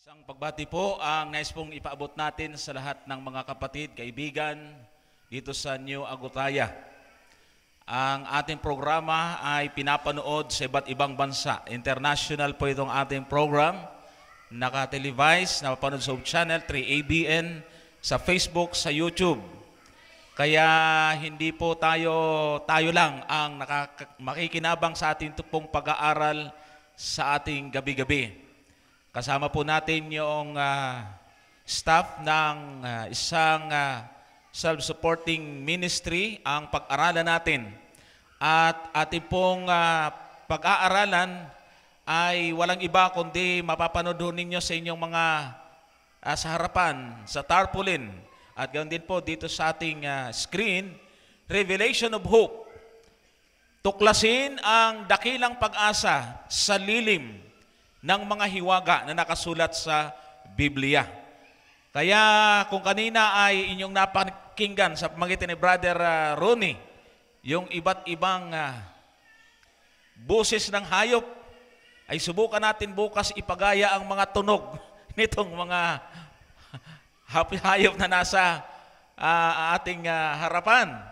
Isang pagbati po ang nais pong ipaabot natin sa lahat ng mga kapatid, kaibigan dito sa New Agutaya. Ang ating programa ay pinapanood sa iba't ibang bansa. International po itong ating program. Naka-televise, napapanood sa channel 3ABN, sa Facebook, sa YouTube. Kaya hindi po tayo lang ang makikinabang sa ating pong pag-aaral sa ating gabi-gabi. Kasama po natin yung staff ng isang self-supporting ministry, ang pag-aralan natin. At ating pong pag-aaralan ay walang iba kundi mapapanood ninyo sa inyong mga sa harapan, sa tarpaulin. At ganoon din po dito sa ating screen, Revelation of Hope. Tuklasin ang dakilang pag-asa sa lilim ng mga hiwaga na nakasulat sa Biblia. Kaya kung kanina ay inyong napakinggan sa pamagitan ni Brother Ronnie, yung iba't ibang boses ng hayop, ay subukan natin bukas ipagaya ang mga tunog nitong mga hayop na nasa ating harapan.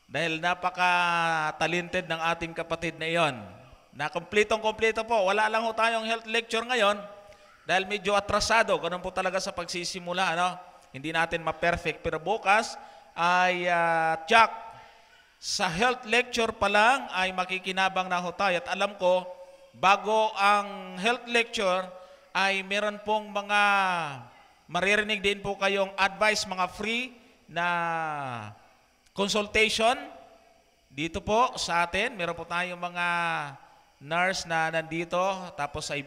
Dahil napaka-talented ng ating kapatid na iyon. Na kompletong-kompleto po. Wala lang ho tayong health lecture ngayon dahil medyo atrasado. Ganun po talaga sa pagsisimula. Ano? Hindi natin ma-perfect. Pero bukas ay tsak. Sa health lecture pa lang ay makikinabang na ho tayo. At alam ko, bago ang health lecture ay meron pong mga maririnig din po kayong advice, mga free na consultation dito po sa atin. Meron po tayong mga nurse na nandito, tapos ay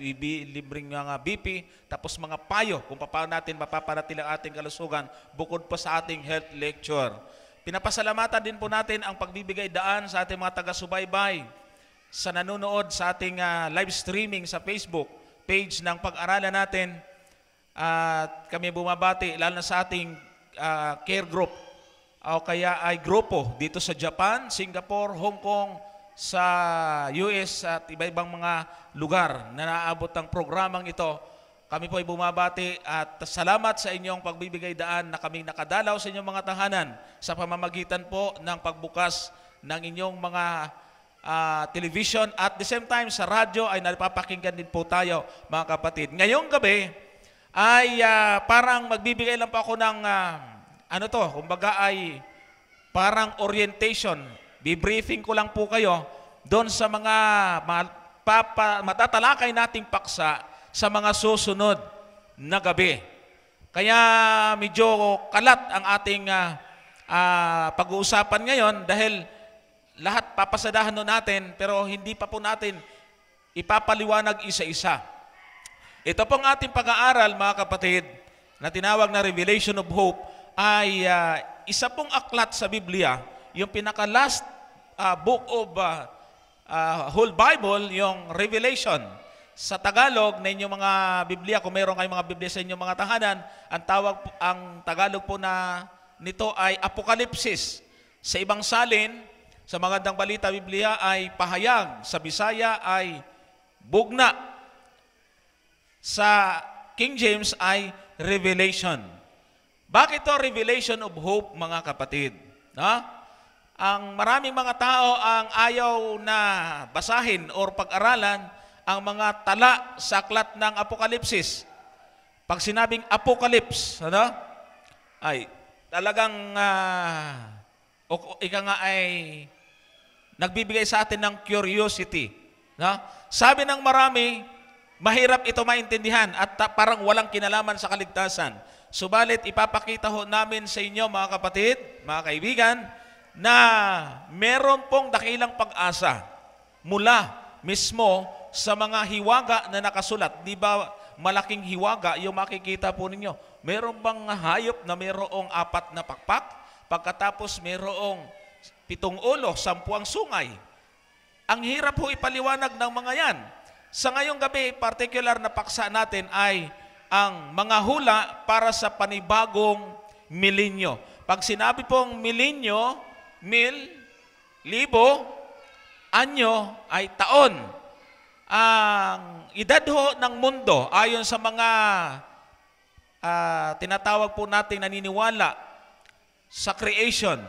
libreng mga BP, tapos mga payo kung paano natin mapapanatili ang ating kalusugan bukod pa sa ating health lecture. Pinapasalamatan din po natin ang pagbibigay daan sa ating mga taga-subaybay sa nanonood sa ating live streaming sa Facebook page ng pag-aralan natin. At kami bumabati lalo na sa ating care group o kaya ay grupo dito sa Japan, Singapore, Hong Kong, sa US at iba-ibang mga lugar na naabot ng programang ito. Kami po ay bumabati at salamat sa inyong pagbibigay daan na kaming nakadalaw sa inyong mga tahanan sa pamamagitan po ng pagbukas ng inyong mga television at the same time sa radyo ay napapakinggan din po tayo mga kapatid. Ngayong gabi ay parang magbibigay lang po ako ng kumbaga ay parang orientation. Bibriefing ko lang po kayo doon sa mga matatalakay nating paksa sa mga susunod na gabi. Kaya medyo kalat ang ating pag-uusapan ngayon dahil lahat papasadahan natin pero hindi pa po natin ipapaliwanag isa-isa. Ito pong ating pag-aaral mga kapatid na tinawag na Revelation of Hope ay isa pong aklat sa Biblia, yung pinaka-last book of whole Bible, yung Revelation. Sa Tagalog na inyong mga Biblia, kung mayroon kayong mga Biblia sa inyong mga tahanan, ang Tagalog po na nito ay Apokalipsis. Sa ibang salin, sa Magandang Balita Biblia ay pahayag, sa Bisaya ay bugna, sa King James ay Revelation. Bakit ito Revelation of Hope mga kapatid? No? Ang maraming mga tao ang ayaw na basahin or pag-aralan ang mga tala sa aklat ng Apokalipsis. Pag sinabing Apocalypse, ay talagang ika nga ay nagbibigay sa atin ng curiosity. No? Sabi ng marami, mahirap ito maintindihan at parang walang kinalaman sa kaligtasan. Subalit ipapakita ho namin sa inyo mga kapatid, mga kaibigan, na meron pong dakilang pag-asa mula mismo sa mga hiwaga na nakasulat. Di ba malaking hiwaga yung makikita po ninyo? Meron bang hayop na mayroong 4 na pakpak? Pagkatapos mayroong 7 ulo, 10 ang sungay. Ang hirap po ipaliwanag ng mga yan. Sa ngayong gabi, particular na paksa natin ay ang mga hula para sa panibagong milenyo. Pag sinabi pong milenyo, libo, anyo ay taon. ang edad ho ng mundo ayon sa mga tinatawag po nating naniniwala sa creation,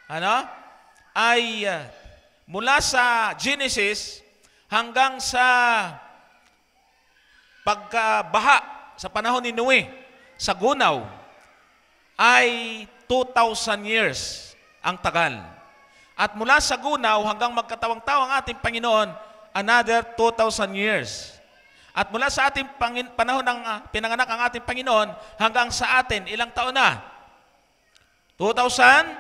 ano? Ay mula sa Genesis hanggang sa pagkabaha sa panahon ni Noe sa gunaw ay 2,000 years ang tagal. At mula sa gunaw hanggang magkatawang-tawa ang ating Panginoon, another 2,000 years. At mula sa ating panahon ng pinanganak ang ating Panginoon hanggang sa atin, ilang taon na? 2017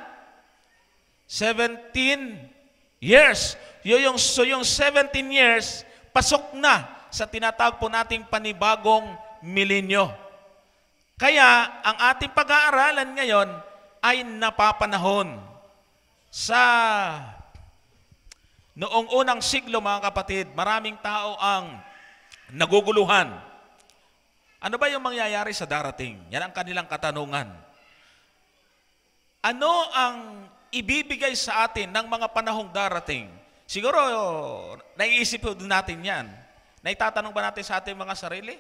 years. So yung 17 years, pasok na sa tinatawag po nating panibagong milenyo. Kaya ang ating pag-aaralan ngayon ay napapanahon sa noong unang siglo, mga kapatid. Maraming tao ang naguguluhan. Ano ba yung mangyayari sa darating? Yan ang kanilang katanungan. Ano ang ibibigay sa atin ng mga panahong darating? Siguro, naiisip po natin yan. Naitatanong ba natin sa ating mga sarili?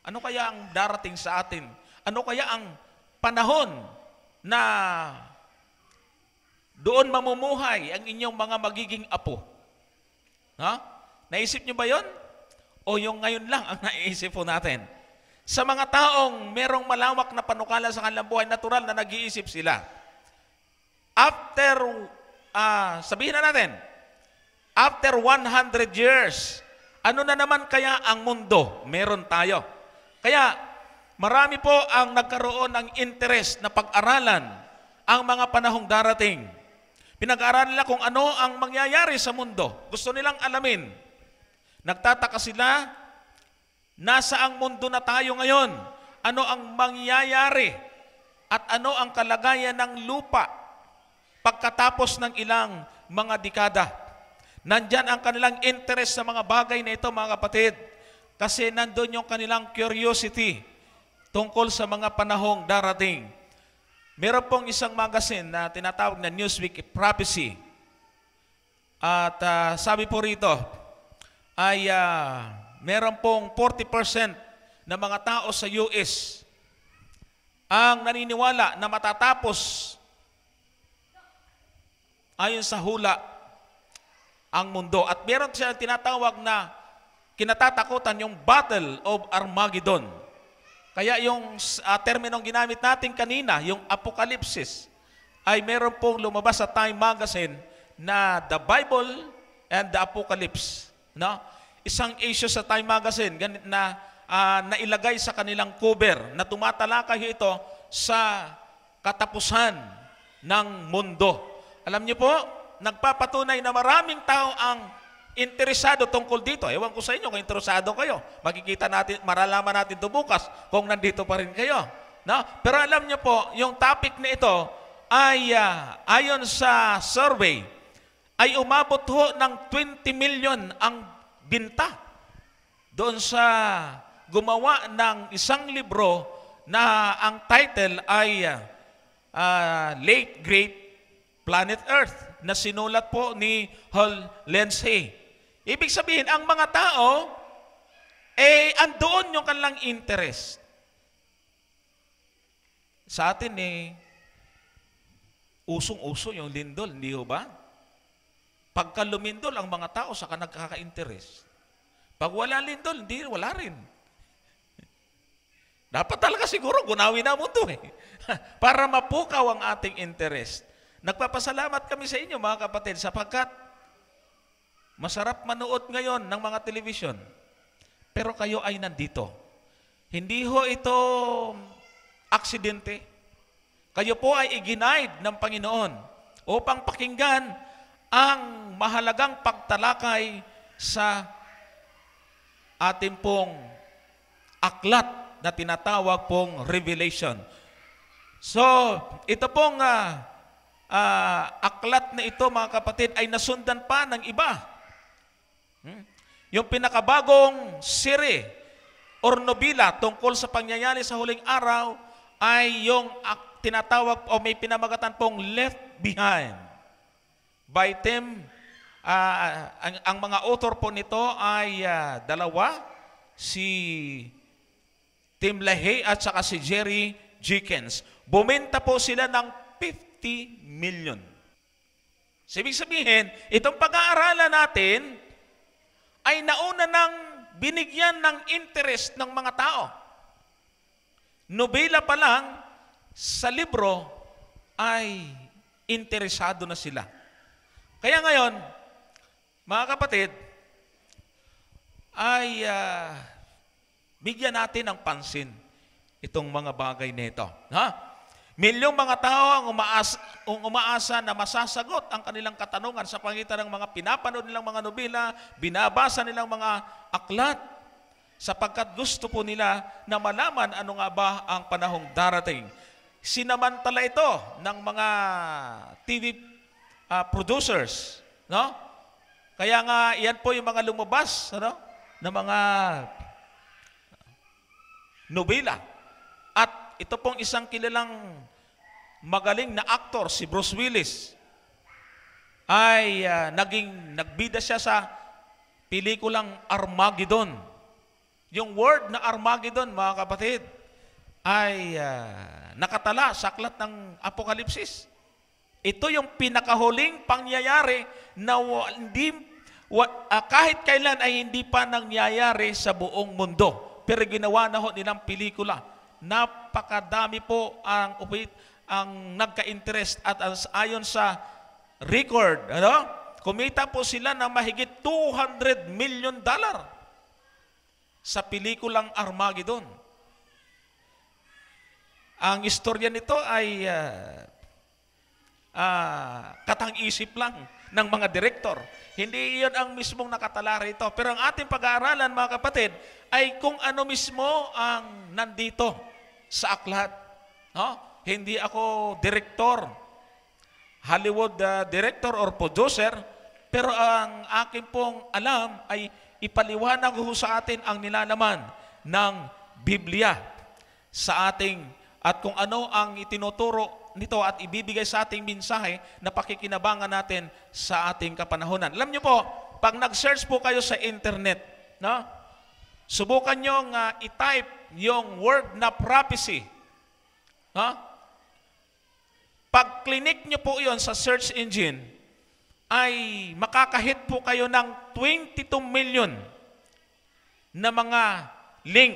Ano kaya ang darating sa atin? Ano kaya ang panahon na doon mamumuhay ang inyong mga magiging apo? Ha? Naisip niyo ba yon? O yung ngayon lang ang naiisip po natin? Sa mga taong merong malawak na panukala sa kanilang buhay, natural na nag-iisip sila. After, sabihin na natin, after 100 years, ano na naman kaya ang mundo? Meron tayo. Kaya, marami po ang nagkaroon ng interest na pag-aralan ang mga panahong darating. Pinag-aaralan nila kung ano ang mangyayari sa mundo. Gusto nilang alamin. Nagtataka sila, nasa ang mundo na tayo ngayon? Ano ang mangyayari? At ano ang kalagayan ng lupa pagkatapos ng ilang mga dekada? Nandyan ang kanilang interest sa mga bagay na ito, mga kapatid. Kasi nandun yung kanilang curiosity tungkol sa mga panahong darating. Meron pong isang magazine na tinatawag na Newsweek Prophecy. At sabi po rito, ay meron pong 40% ng mga tao sa US ang naniniwala na matatapos ayon sa hula ang mundo. At meron siya tinatawag na kinatatakutan yung Battle of Armageddon. Kaya yung terminong ginamit natin kanina, yung Apocalypse, ay meron pong lumabas sa Time Magazine na The Bible and the Apocalypse. No? Isang issue sa Time Magazine na nailagay sa kanilang cover na tumatalakay ito sa katapusan ng mundo. Alam niyo po, nagpapatunay na maraming tao ang interesado tungkol dito. Ewan ko sa inyo kung interesado kayo. Makikita natin, maralaman natin ito bukas kung nandito pa rin kayo. No? Pero alam niyo po, yung topic na ito ay ayon sa survey, ay umabot ho ng 20 million ang binta doon sa gumawa ng isang libro na ang title ay Late Great Planet Earth na sinulat po ni Hal Lindsey. Ibig sabihin, ang mga tao, andoon yung kanilang interest. Sa atin, usong-uso yung lindol, hindi ho ba? Pagka lumindol ang mga tao, saka nagkaka-interest. Pag wala lindol, hindi, wala rin. Dapat talaga siguro gunawin na mundo para mapukaw ang ating interest. Nagpapasalamat kami sa inyo, mga kapatid, sapagkat masarap manood ngayon ng mga television. Pero kayo ay nandito. Hindi ho ito aksidente. Kayo po ay iginaid ng Panginoon upang pakinggan ang mahalagang pagtalakay sa ating pong aklat na tinatawag pong Revelation. So, ito pong aklat na ito, mga kapatid, ay nasundan pa ng iba. Yung pinakabagong siri or nobila tungkol sa pangyayari sa huling araw ay yung tinatawag o may pinamagatan pong Left Behind by Tim ang mga author po nito ay dalawa, si Tim LaHaye at saka si Jerry Jenkins. Bumenta po sila ng 50 million. Ibig sabihin, itong pag-aaralan natin ay nauna nang binigyan ng interest ng mga tao. Nobela pa lang, sa libro ay interesado na sila. Kaya ngayon, mga kapatid, ay bigyan natin ng pansin itong mga bagay nito. Milyong mga tao ang umaasa na masasagot ang kanilang katanungan sa pagitan ng mga pinapanood nilang mga nobela, binabasa nilang mga aklat, sapagkat gusto po nila na malaman ano nga ba ang panahong darating. Sinamantala ito ng mga TV producers, no? Kaya nga iyan po yung mga lumabas, na mga nobela. At ito pong isang kilalang magaling na aktor, si Bruce Willis, ay nagbida siya sa pelikulang Armageddon. Yung word na Armageddon, mga kapatid, ay nakatala sa aklat ng Apokalipsis. Ito yung pinakahuling pangyayari na kahit kailan ay hindi pa nangyayari sa buong mundo. Pero ginawa na ho nilang pelikula. Napakadami po ang nagka-interest at ayon sa record, kumita po sila ng mahigit $200 million sa pelikulang Armageddon. Ang istorya nito ay katang-isip lang ng mga direktor. Hindi iyon ang mismong nakatala rito. Pero ang ating pag-aaralan, mga kapatid, ay kung ano mismo ang nandito sa aklat. Hindi ako direktor, Hollywood director or producer, pero ang akin pong alam ay ipaliwanag ho sa atin ang nilalaman ng Biblia sa ating at kung ano ang itinuturo nito at ibibigay sa ating mensahe na pakikinabangan natin sa ating kapanahonan. Alam niyo po, pag nag-search po kayo sa internet, subukan nyo i-type yung word na prophecy. Pag clinic nyo po yon sa search engine, ay makakahit po kayo ng 22 million na mga link.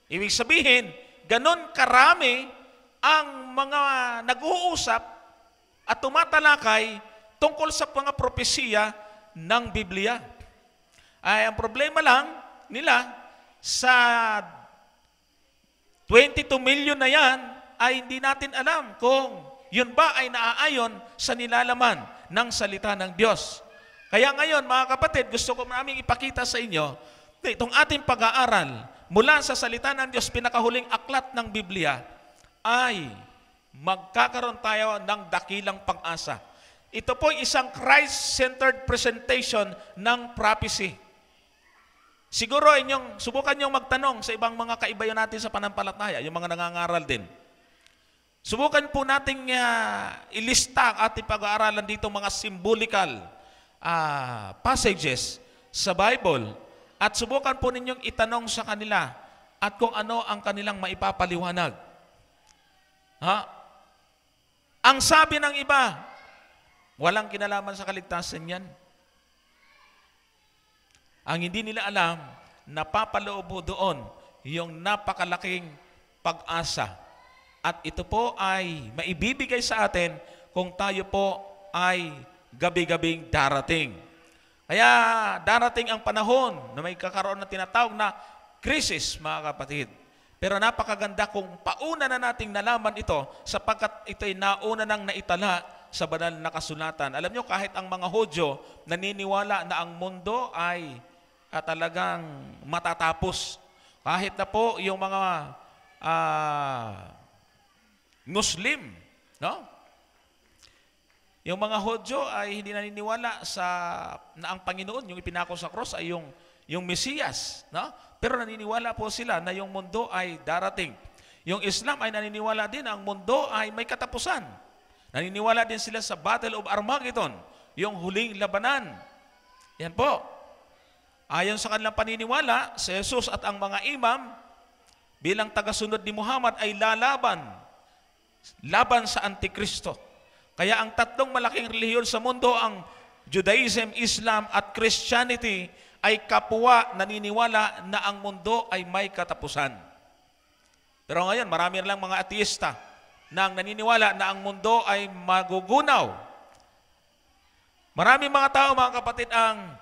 Ibig sabihin, ganon karami ang mga nag-uusap at tumatalakay tungkol sa mga propesiya ng Biblia. Ay, ang problema lang nila sa 22 million na yan ay hindi natin alam kung yun ba ay naaayon sa nilalaman ng salita ng Diyos. Kaya ngayon, mga kapatid, gusto ko naming ipakita sa inyo na itong ating pag-aaral mula sa salita ng Diyos, pinakahuling aklat ng Biblia, ay magkakaroon tayo ng dakilang pag-asa. Ito po isang Christ-centered presentation ng prophecy. Siguro subukan niyong magtanong sa ibang mga kaibayo natin sa panampalataya, yung mga nangangaral din. Subukan po nating ilista ang ating pag-aaralan dito mga symbolical passages sa Bible at subukan po ninyong itanong sa kanila at kung ano ang kanilang maipapaliwanag. Ang sabi ng iba, walang kinalaman sa kaligtasan yan. Ang hindi nila alam, napapaloob po doon yung napakalaking pag-asa. At ito po ay maibibigay sa atin kung tayo po ay gabi-gabing darating. Kaya darating ang panahon na may kakaroon na tinatawag na krisis, mga kapatid. Pero napakaganda kung pauna na nating nalaman ito sapagkat ito'y nauna nang naitala sa banal na kasulatan. Alam nyo, kahit ang mga Hudyo naniniwala na ang mundo ay talagang matatapos. Kahit na po yung mga Muslim, yung mga Hudyo ay hindi naniniwala na ang Panginoon, yung ipinako sa cross ay yung Mesiyas, pero naniniwala po sila na yung mundo ay darating. Yung Islam ay naniniwala din na ang mundo ay may katapusan. Naniniwala din sila sa Battle of Armageddon, yung huling labanan Yan po. Ayon sa kanilang paniniwala, si Jesus at ang mga imam bilang tagasunod ni Muhammad ay laban sa Antikristo. Kaya ang tatlong malaking relihiyon sa mundo, ang Judaism, Islam at Christianity, ay kapwa naniniwala na ang mundo ay may katapusan. Pero ngayon, marami na lang mga ateista na ang naniniwala na ang mundo ay magugunaw. Marami mga tao, mga kapatid, ang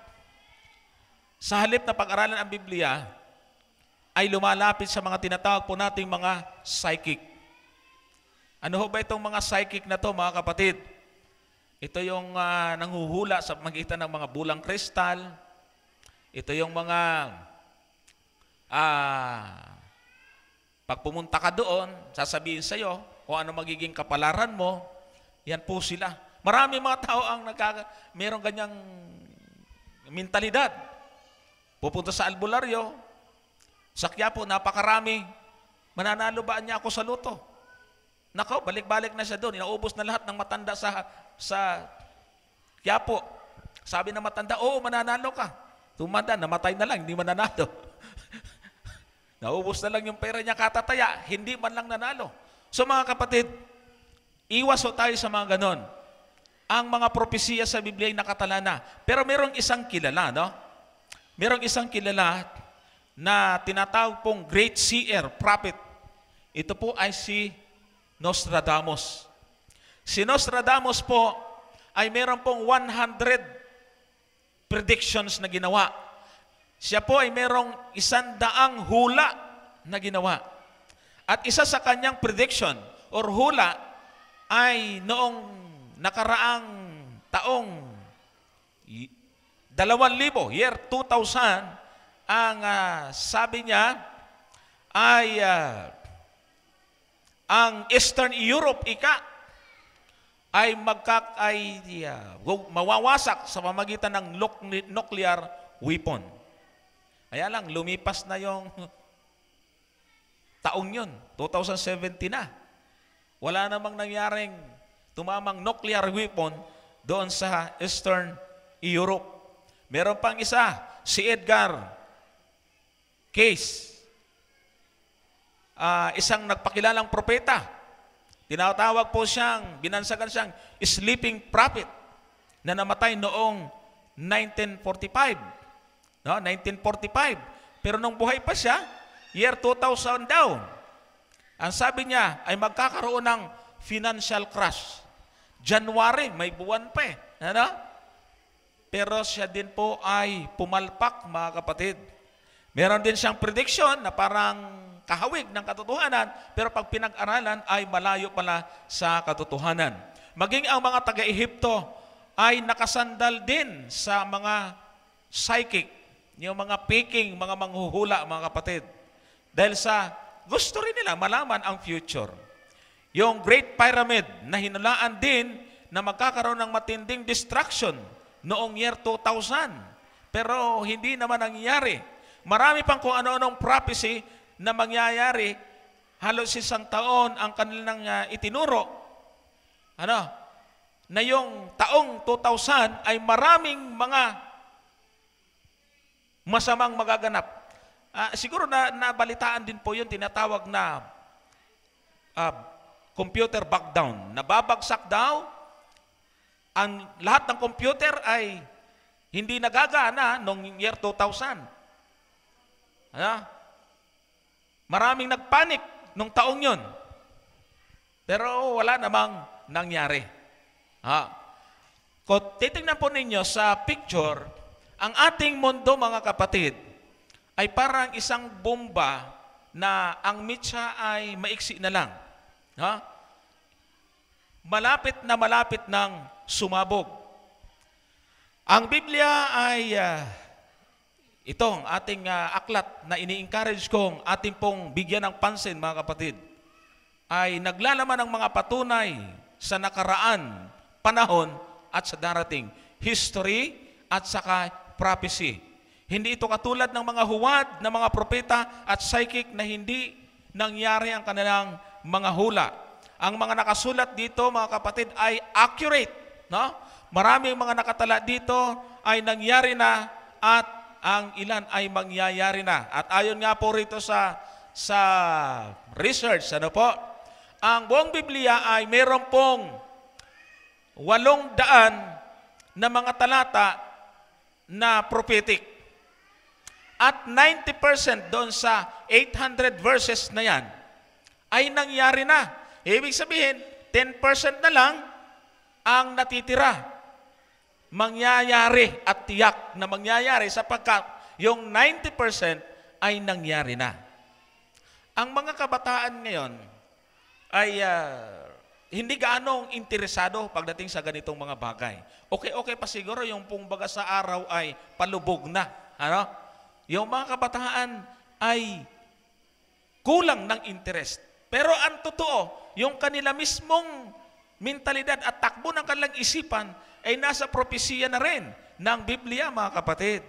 sa halip na pag-aralan ang Biblia, ay lumalapit sa mga tinatawag po nating mga psychic. Ano ho ba itong mga psychic na to, mga kapatid? Ito yung nanghuhula sa magitan ng mga bulang kristal. Ito yung mga pag pumunta ka doon, sasabihin sa iyo kung ano magiging kapalaran mo. Yan po sila. Marami mga tao ang mayroong ganyang mentalidad. Pupunta sa albularyo, sa Quiapo, napakarami. Mananalo ba niya ako sa loto? Nako, balik-balik na siya doon. Inaubos na lahat ng matanda sa Quiapo. Sabi ng matanda, oo, mananalo ka. Tumanda, namatay na lang, hindi mananalo. Naubos na lang yung pera niya katataya, hindi man lang nanalo. So mga kapatid, iwas ho tayo sa mga ganon. Ang mga propesiya sa Biblia ay nakatala na. Pero merong isang kilala, no? Merong isang kilala na tinatawag pong great seer, prophet. Ito po ay si Nostradamus. Si Nostradamus po ay meron pong 100 predictions na ginawa. Siya po ay merong 100 hula na ginawa. At isa sa kanyang prediction or hula ay noong nakaraang taong 2000, year 2000, ang sabi niya ay ang Eastern Europe ay mawawasak sa pamagitan ng nuclear weapon. Kaya lang, lumipas na yung taong yun, 2017 na. Wala namang nangyaring tumamang nuclear weapon doon sa Eastern Europe. Meron pang isa, si Edgar Cayce, isang nagpakilalang propeta. Tinatawag po siyang, binansagan siyang sleeping prophet na namatay noong 1945. No, 1945. Pero nung buhay pa siya, year 2000 daw, ang sabi niya ay magkakaroon ng financial crash. January, may buwan pa eh. Ano? Pero siya din po ay pumalpak, mga kapatid. Meron din siyang prediction na parang kahawig ng katotohanan, pero pag pinag-aralan ay malayo pala sa katotohanan. Maging ang mga taga-Ehipto ay nakasandal din sa mga psychic, yung mga peking, mga manghuhula, mga kapatid. Dahil sa gusto rin nila malaman ang future. Yung Great Pyramid na hinulaan din na magkakaroon ng matinding destruction noong year 2000. Pero hindi naman nangyayari. Marami pang kung ano-anong prophecy na mangyayari, halos isang taon ang kanilang itinuro. Na yung taong 2000 ay maraming mga masamang magaganap. Siguro nabalitaan din po yun, tinatawag na computer backdown. Nababagsak daw, ang lahat ng computer ay hindi nagagana noong year 2000. Maraming nagpanik nung taong yun. Pero wala namang nangyari. Kung titingnan po ninyo sa picture, ang ating mundo, mga kapatid, ay parang isang bomba na ang mitsa ay maiksi na lang. Malapit ng sumabog. Ang Biblia ay itong ating aklat na ini-encourage kong ating pong bigyan ng pansin, mga kapatid, ay naglalaman ng mga patunay sa nakaraan, panahon at sa darating. History at saka prophecy. Hindi ito katulad ng mga huwad na mga propeta at psychic na hindi nangyari ang kanilang mga hula. Ang mga nakasulat dito, mga kapatid, ay accurate. No? Maraming mga nakatala dito ay nangyari na at ang ilan ay mangyayari na. At ayon nga po rito sa research, ano po, ang buong Biblia ay meron pong 800 na mga talata na prophetic. At 90% doon sa 800 verses na yan ay nangyari na. Ibig sabihin, 10% na lang ang natitira. Mangyayari at tiyak na mangyayari sapagkat yung 90% ay nangyari na. Ang mga kabataan ngayon ay hindi gaanong interesado pagdating sa ganitong mga bagay. Okay pa siguro yung pong baga sa araw ay palubog na. Ano? Yung mga kabataan ay kulang ng interest. Pero ang totoo, yung kanila mismong mentalidad at takbo ng kanilang isipan ay nasa propesiya na rin ng Biblia, mga kapatid.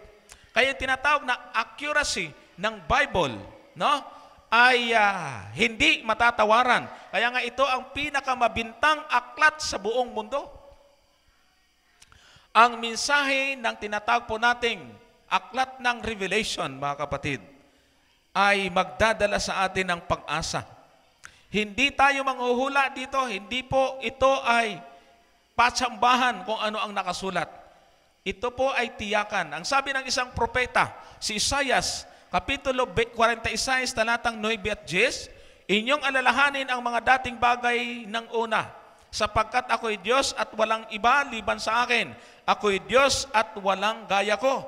Kaya tinatawag na accuracy ng Bible, no? Ay hindi matatawaran. Kaya nga ito ang pinakamabintang aklat sa buong mundo. Ang mensahe ng tinatawag po nating aklat ng Revelation, mga kapatid, ay magdadala sa atin ng pag-asa. Hindi tayo manghuhula dito, hindi po ito ay patsambahan kung ano ang nakasulat. Ito po ay tiyakan. Ang sabi ng isang propeta, si Isaias, Kapitulo 46, talatang 9 at 10, inyong alalahanin ang mga dating bagay ng una, sapagkat ako'y Diyos at walang iba liban sa akin. Ako'y Diyos at walang gaya ko.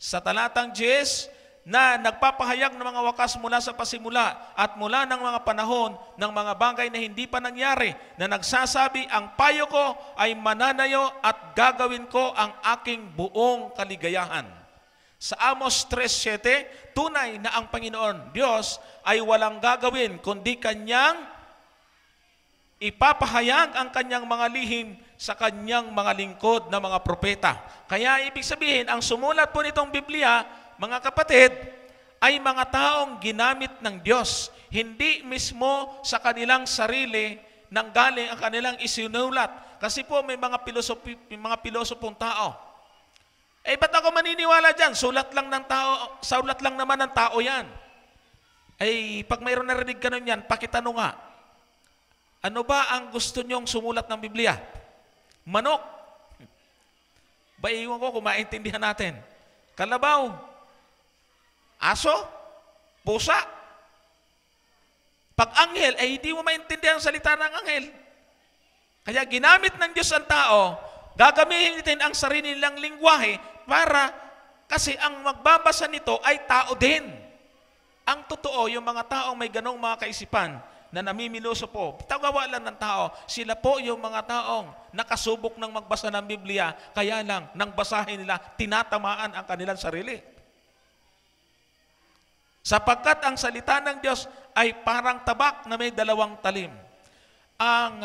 Sa talatang 10, na nagpapahayag ng mga wakas mula sa pasimula at mula ng mga panahon ng mga bagay na hindi pa nangyari, na nagsasabi, ang payo ko ay mananayo at gagawin ko ang aking buong kaligayahan. Sa Amos 3:7, tunay na ang Panginoon Diyos ay walang gagawin kundi kanyang ipapahayag ang kanyang mga lihim sa kanyang mga lingkod na mga propeta. Kaya ibig sabihin, ang sumulat po nitong Biblia, mga kapatid, ay mga taong ginamit ng Diyos. Hindi mismo sa kanilang sarili nang galing ang kanilang isinulat. Kasi po may mga pilosopong tao. Ba't ako maniniwala dyan? Sulat lang naman ng tao yan. Pag mayroon narinig ka nun yan, pakitanong nga. Ano ba ang gusto nyong sumulat ng Biblia? Manok. Iwan ko kung maintindihan natin. Kalabaw. Aso. Pusa. Pag anghel, hindi mo maintindihan ang salita ng anghel. Kaya ginamit ng Diyos ang tao, gagamitin ang sarili nilang lingwahe kasi ang magbabasa nito ay tao din. Ang totoo, yung mga taong may ganong mga kaisipan na namimiloso po, tagawa lang ng tao, sila po yung mga taong nakasubok ng magbasa ng Biblia, kaya lang, nang basahin nila, tinatamaan ang kanilang sarili. Sapagkat ang salita ng Diyos ay parang tabak na may 2 talim. Ang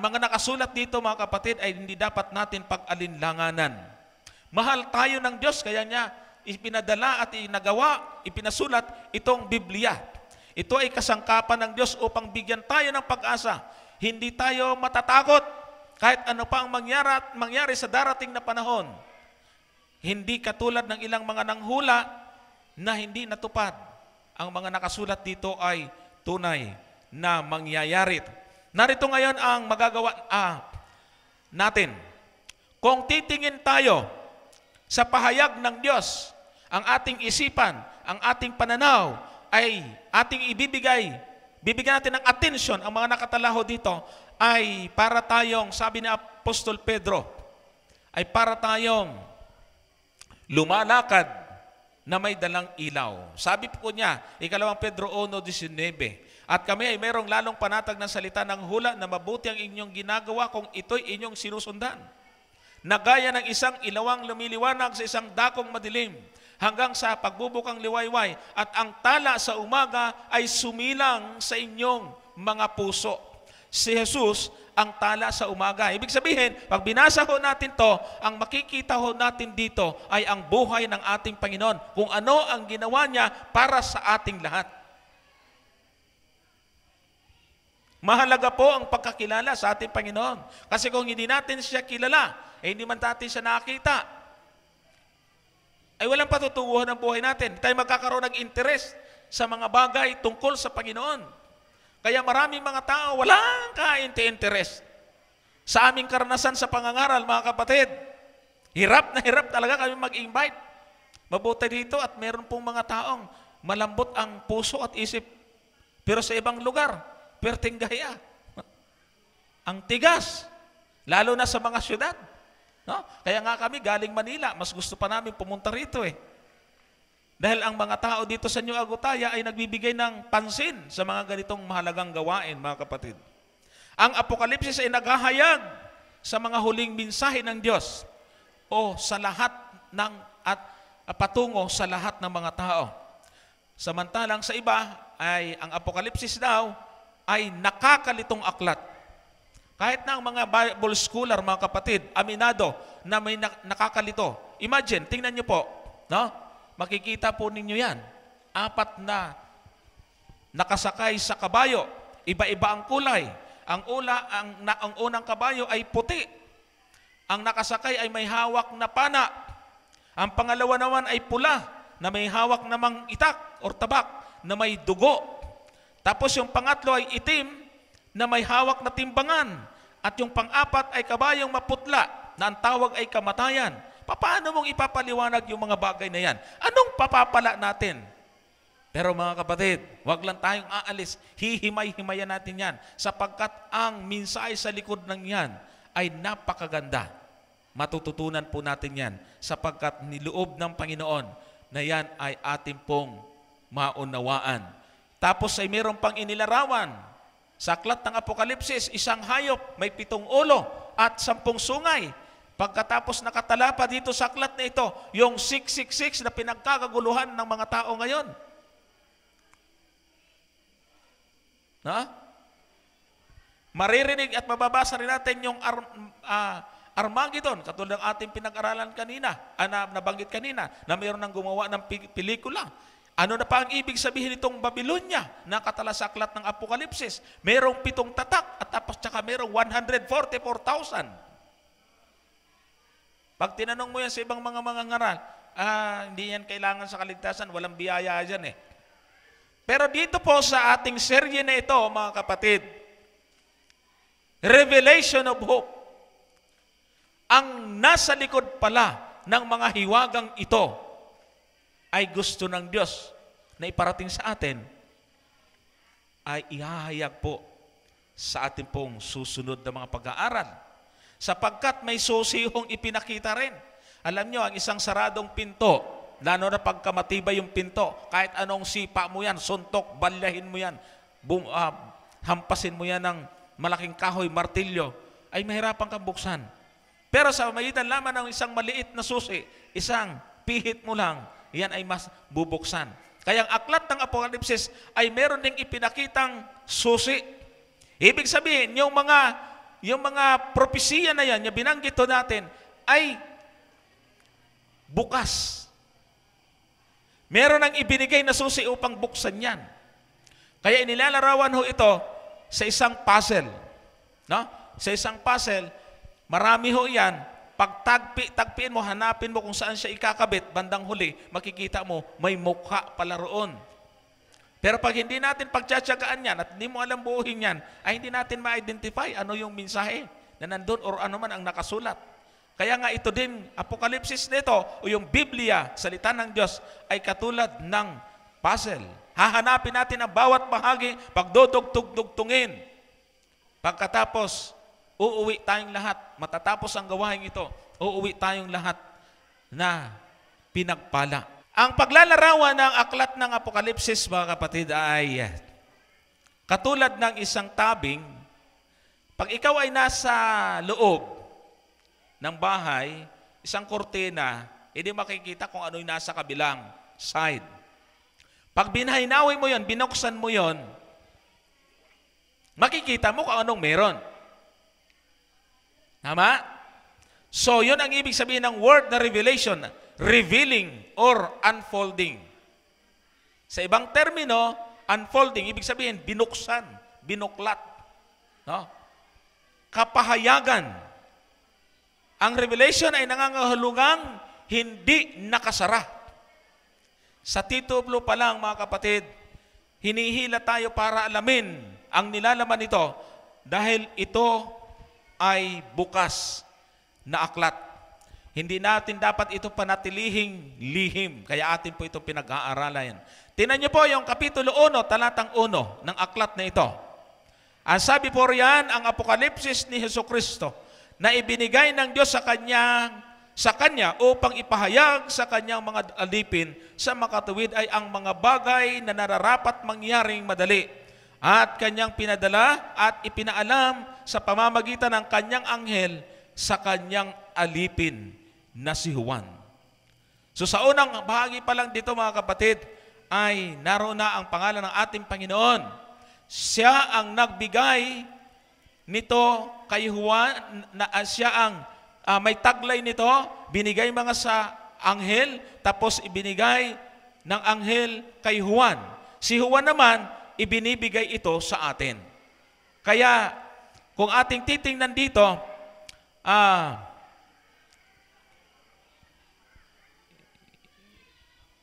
mga nakasulat dito, mga kapatid, ay hindi dapat natin pag-alinlanganan. Mahal tayo ng Diyos, kaya niya ipinadala at ipinasulat itong Biblia. Ito ay kasangkapan ng Diyos upang bigyan tayo ng pag-asa. Hindi tayo matatakot kahit ano pa ang mangyari sa darating na panahon. Hindi katulad ng ilang mga nanghula na hindi natupad. Ang mga nakasulat dito ay tunay na mangyayari. Narito ngayon ang magagawa natin. Kung titingin tayo sa pahayag ng Diyos, ang ating isipan, ang ating pananaw, ay ating bibigyan natin ng atensyon. Ang mga nakatalaho dito ay para tayong, sabi ni Apostol Pedro, ay para tayong lumalakad na may dalang ilaw. Sabi po niya, 2 Pedro 1:19, at kami ay mayroong lalong panatag ng salita ng hula na mabuti ang inyong ginagawa kung ito'y inyong sinusundan. Na gaya ng isang ilawang lumiliwanag sa isang dakong madilim hanggang sa pagbubukang liwayway, at ang tala sa umaga ay sumilang sa inyong mga puso. Si Jesus ang tala sa umaga. Ibig sabihin, pag binasa ho natin to, ang makikita ho natin dito ay ang buhay ng ating Panginoon, kung ano ang ginawa niya para sa ating lahat. Mahalaga po ang pagkakilala sa ating Panginoon. Kasi kung hindi natin siya kilala, hindi man natin siya nakita, ay walang patutunguhan ng buhay natin. Tayo magkakaroon ng interest sa mga bagay tungkol sa Panginoon. Kaya maraming mga tao walang kainti-interest sa aming karanasan sa pangangaral, mga kapatid. Hirap na hirap talaga kami mag-invite. Mabuti dito at meron pong mga taong malambot ang puso at isip. Pero sa ibang lugar, perting gaya. Ang tigas, lalo na sa mga syudad. No? Kaya nga kami galing Manila, mas gusto pa namin pumunta rito eh. Dahil ang mga tao dito sa New Agutaya ay nagbibigay ng pansin sa mga ganitong mahalagang gawain, mga kapatid. Ang Apokalipsis ay naghahayag sa mga huling mensahe ng Diyos o sa lahat ng at patungo sa lahat ng mga tao. Samantalang sa iba ay ang Apokalipsis daw ay nakakalitong aklat. Kahit na ang mga Bible scholar, mga kapatid, aminado na may nakakalito. Imagine, tingnan niyo po, no? Makikita po ninyo yan. 4 na nakasakay sa kabayo. Iba-iba ang kulay. Ang unang kabayo ay puti. Ang nakasakay ay may hawak na pana. Ang pangalawa naman ay pula na may hawak namang itak or tabak na may dugo. Tapos yung pangatlo ay itim na may hawak na timbangan. At yung pang-apat ay kabayong maputla na ang tawag ay kamatayan. Paano mong ipapaliwanag yung mga bagay na yan? Anong papapala natin? Pero mga kapatid, wag lang tayong aalis. Hihimay-himayan natin yan. Sapagkat ang mensahe sa likod ng yan ay napakaganda. Matututunan po natin yan. Sapagkat niloob ng Panginoon na yan ay ating pong maunawaan. Tapos ay mayroon pang inilarawan. Sa aklat ng Apokalipsis, isang hayop, may 7 ulo at 10 sungay. Pagkatapos nakatala pa dito sa aklat na ito, yung 666 na pinagkakaguluhan ng mga tao ngayon. Maririnig at mababasa rin natin yung Armageddon, katulad ng ating pinag-aralan kanina, nabanggit kanina, na mayroon nang gumawa ng pelikula. Ano na pa ang ibig sabihin nitong Babylonia na katala sa aklat ng Apokalipsis? Merong 7 tatak at tapos tsaka merong 144,000. Pag tinanong mo yan sa ibang mga ngaral, hindi yan kailangan sa kaligtasan, walang biyaya dyan eh. Pero dito po sa ating serye na ito, mga kapatid, Revelation of Hope, ang nasa likod pala ng mga hiwagang ito, ay gusto ng Diyos na iparating sa atin, ay ihahayag po sa ating pong susunod na mga pag-aaral. Sapagkat may susihong ipinakita rin. Alam nyo, ang isang saradong pinto, lalo na pagkamatibay yung pinto, kahit anong sipa mo yan, suntok, balyahin mo yan, hampasin mo yan ng malaking kahoy, martilyo, ay mahirapan kang buksan. Pero sa magitan lamang ng isang maliit na susi, isang pihit mo lang, yan ay mas bubuksan. Kaya ang aklat ng Apokalipsis ay meron ding ipinakitang susi. Ibig sabihin, yung mga propesiya na yan, yung binanggit natin, ay bukas. Meron ang ibinigay na susi upang buksan yan. Kaya inilalarawan ho ito sa isang puzzle. No? Sa isang puzzle, marami ho yan. Pag tagpiin mo, hanapin mo kung saan siya ikakabit, bandang huli, makikita mo, may mukha pala roon. Pero pag hindi natin pagtsatsagaan yan at hindi mo alam buuhin yan, ay hindi natin ma-identify ano yung mensahe na nandun or ano man ang nakasulat. Kaya nga ito din, Apokalipsis nito o yung Biblia, salita ng Diyos, ay katulad ng puzzle. Hahanapin natin ang bawat bahagi, pagdudugtug-dugtungin. Pagkatapos, uuwi tayong lahat, matatapos ang gawain ito, uuwi tayong lahat na pinagpala. Ang paglalarawan ng aklat ng Apokalipsis, mga kapatid, ay katulad ng isang tabing. Pag ikaw ay nasa loob ng bahay, isang kortina, hindi makikita kung ano yung nasa kabilang side. Pag binahinawi mo yon, binuksan mo yon, makikita mo kung anong meron. Tama? So, yun ang ibig sabihin ng word na revelation, revealing or unfolding. Sa ibang termino, unfolding, ibig sabihin, binuksan, binuklat. No? Kapahayagan. Ang revelation ay nangangahulugang hindi nakasara. Sa titulo pa lang, mga kapatid, hinihila tayo para alamin ang nilalaman nito dahil ito ay bukas na aklat. Hindi natin dapat ito panatilihing lihim, kaya atin po ito pinag-aaralan. Tingnan niyo po yung Kapitulo 1, talatang 1 ng aklat na ito. Ang sabi po riyan, ang apokalipsis ni Jesucristo na ibinigay ng Diyos sa Kanya upang ipahayag sa Kanyang mga alipin sa makatuwid ay ang mga bagay na nararapat mangyaring madali at Kanyang pinadala at ipinaalam sa pamamagitan ng Kanyang anghel sa Kanyang alipin na si Juan. So sa unang bahagi pa lang dito, mga kapatid, ay naroon na ang pangalan ng ating Panginoon. Siya ang nagbigay nito kay Juan, siya ang may taglay nito, binigay mga sa anghel, tapos ibinigay ng anghel kay Juan. Si Juan naman, ibinibigay ito sa atin. Kaya, kung ating titingnan dito,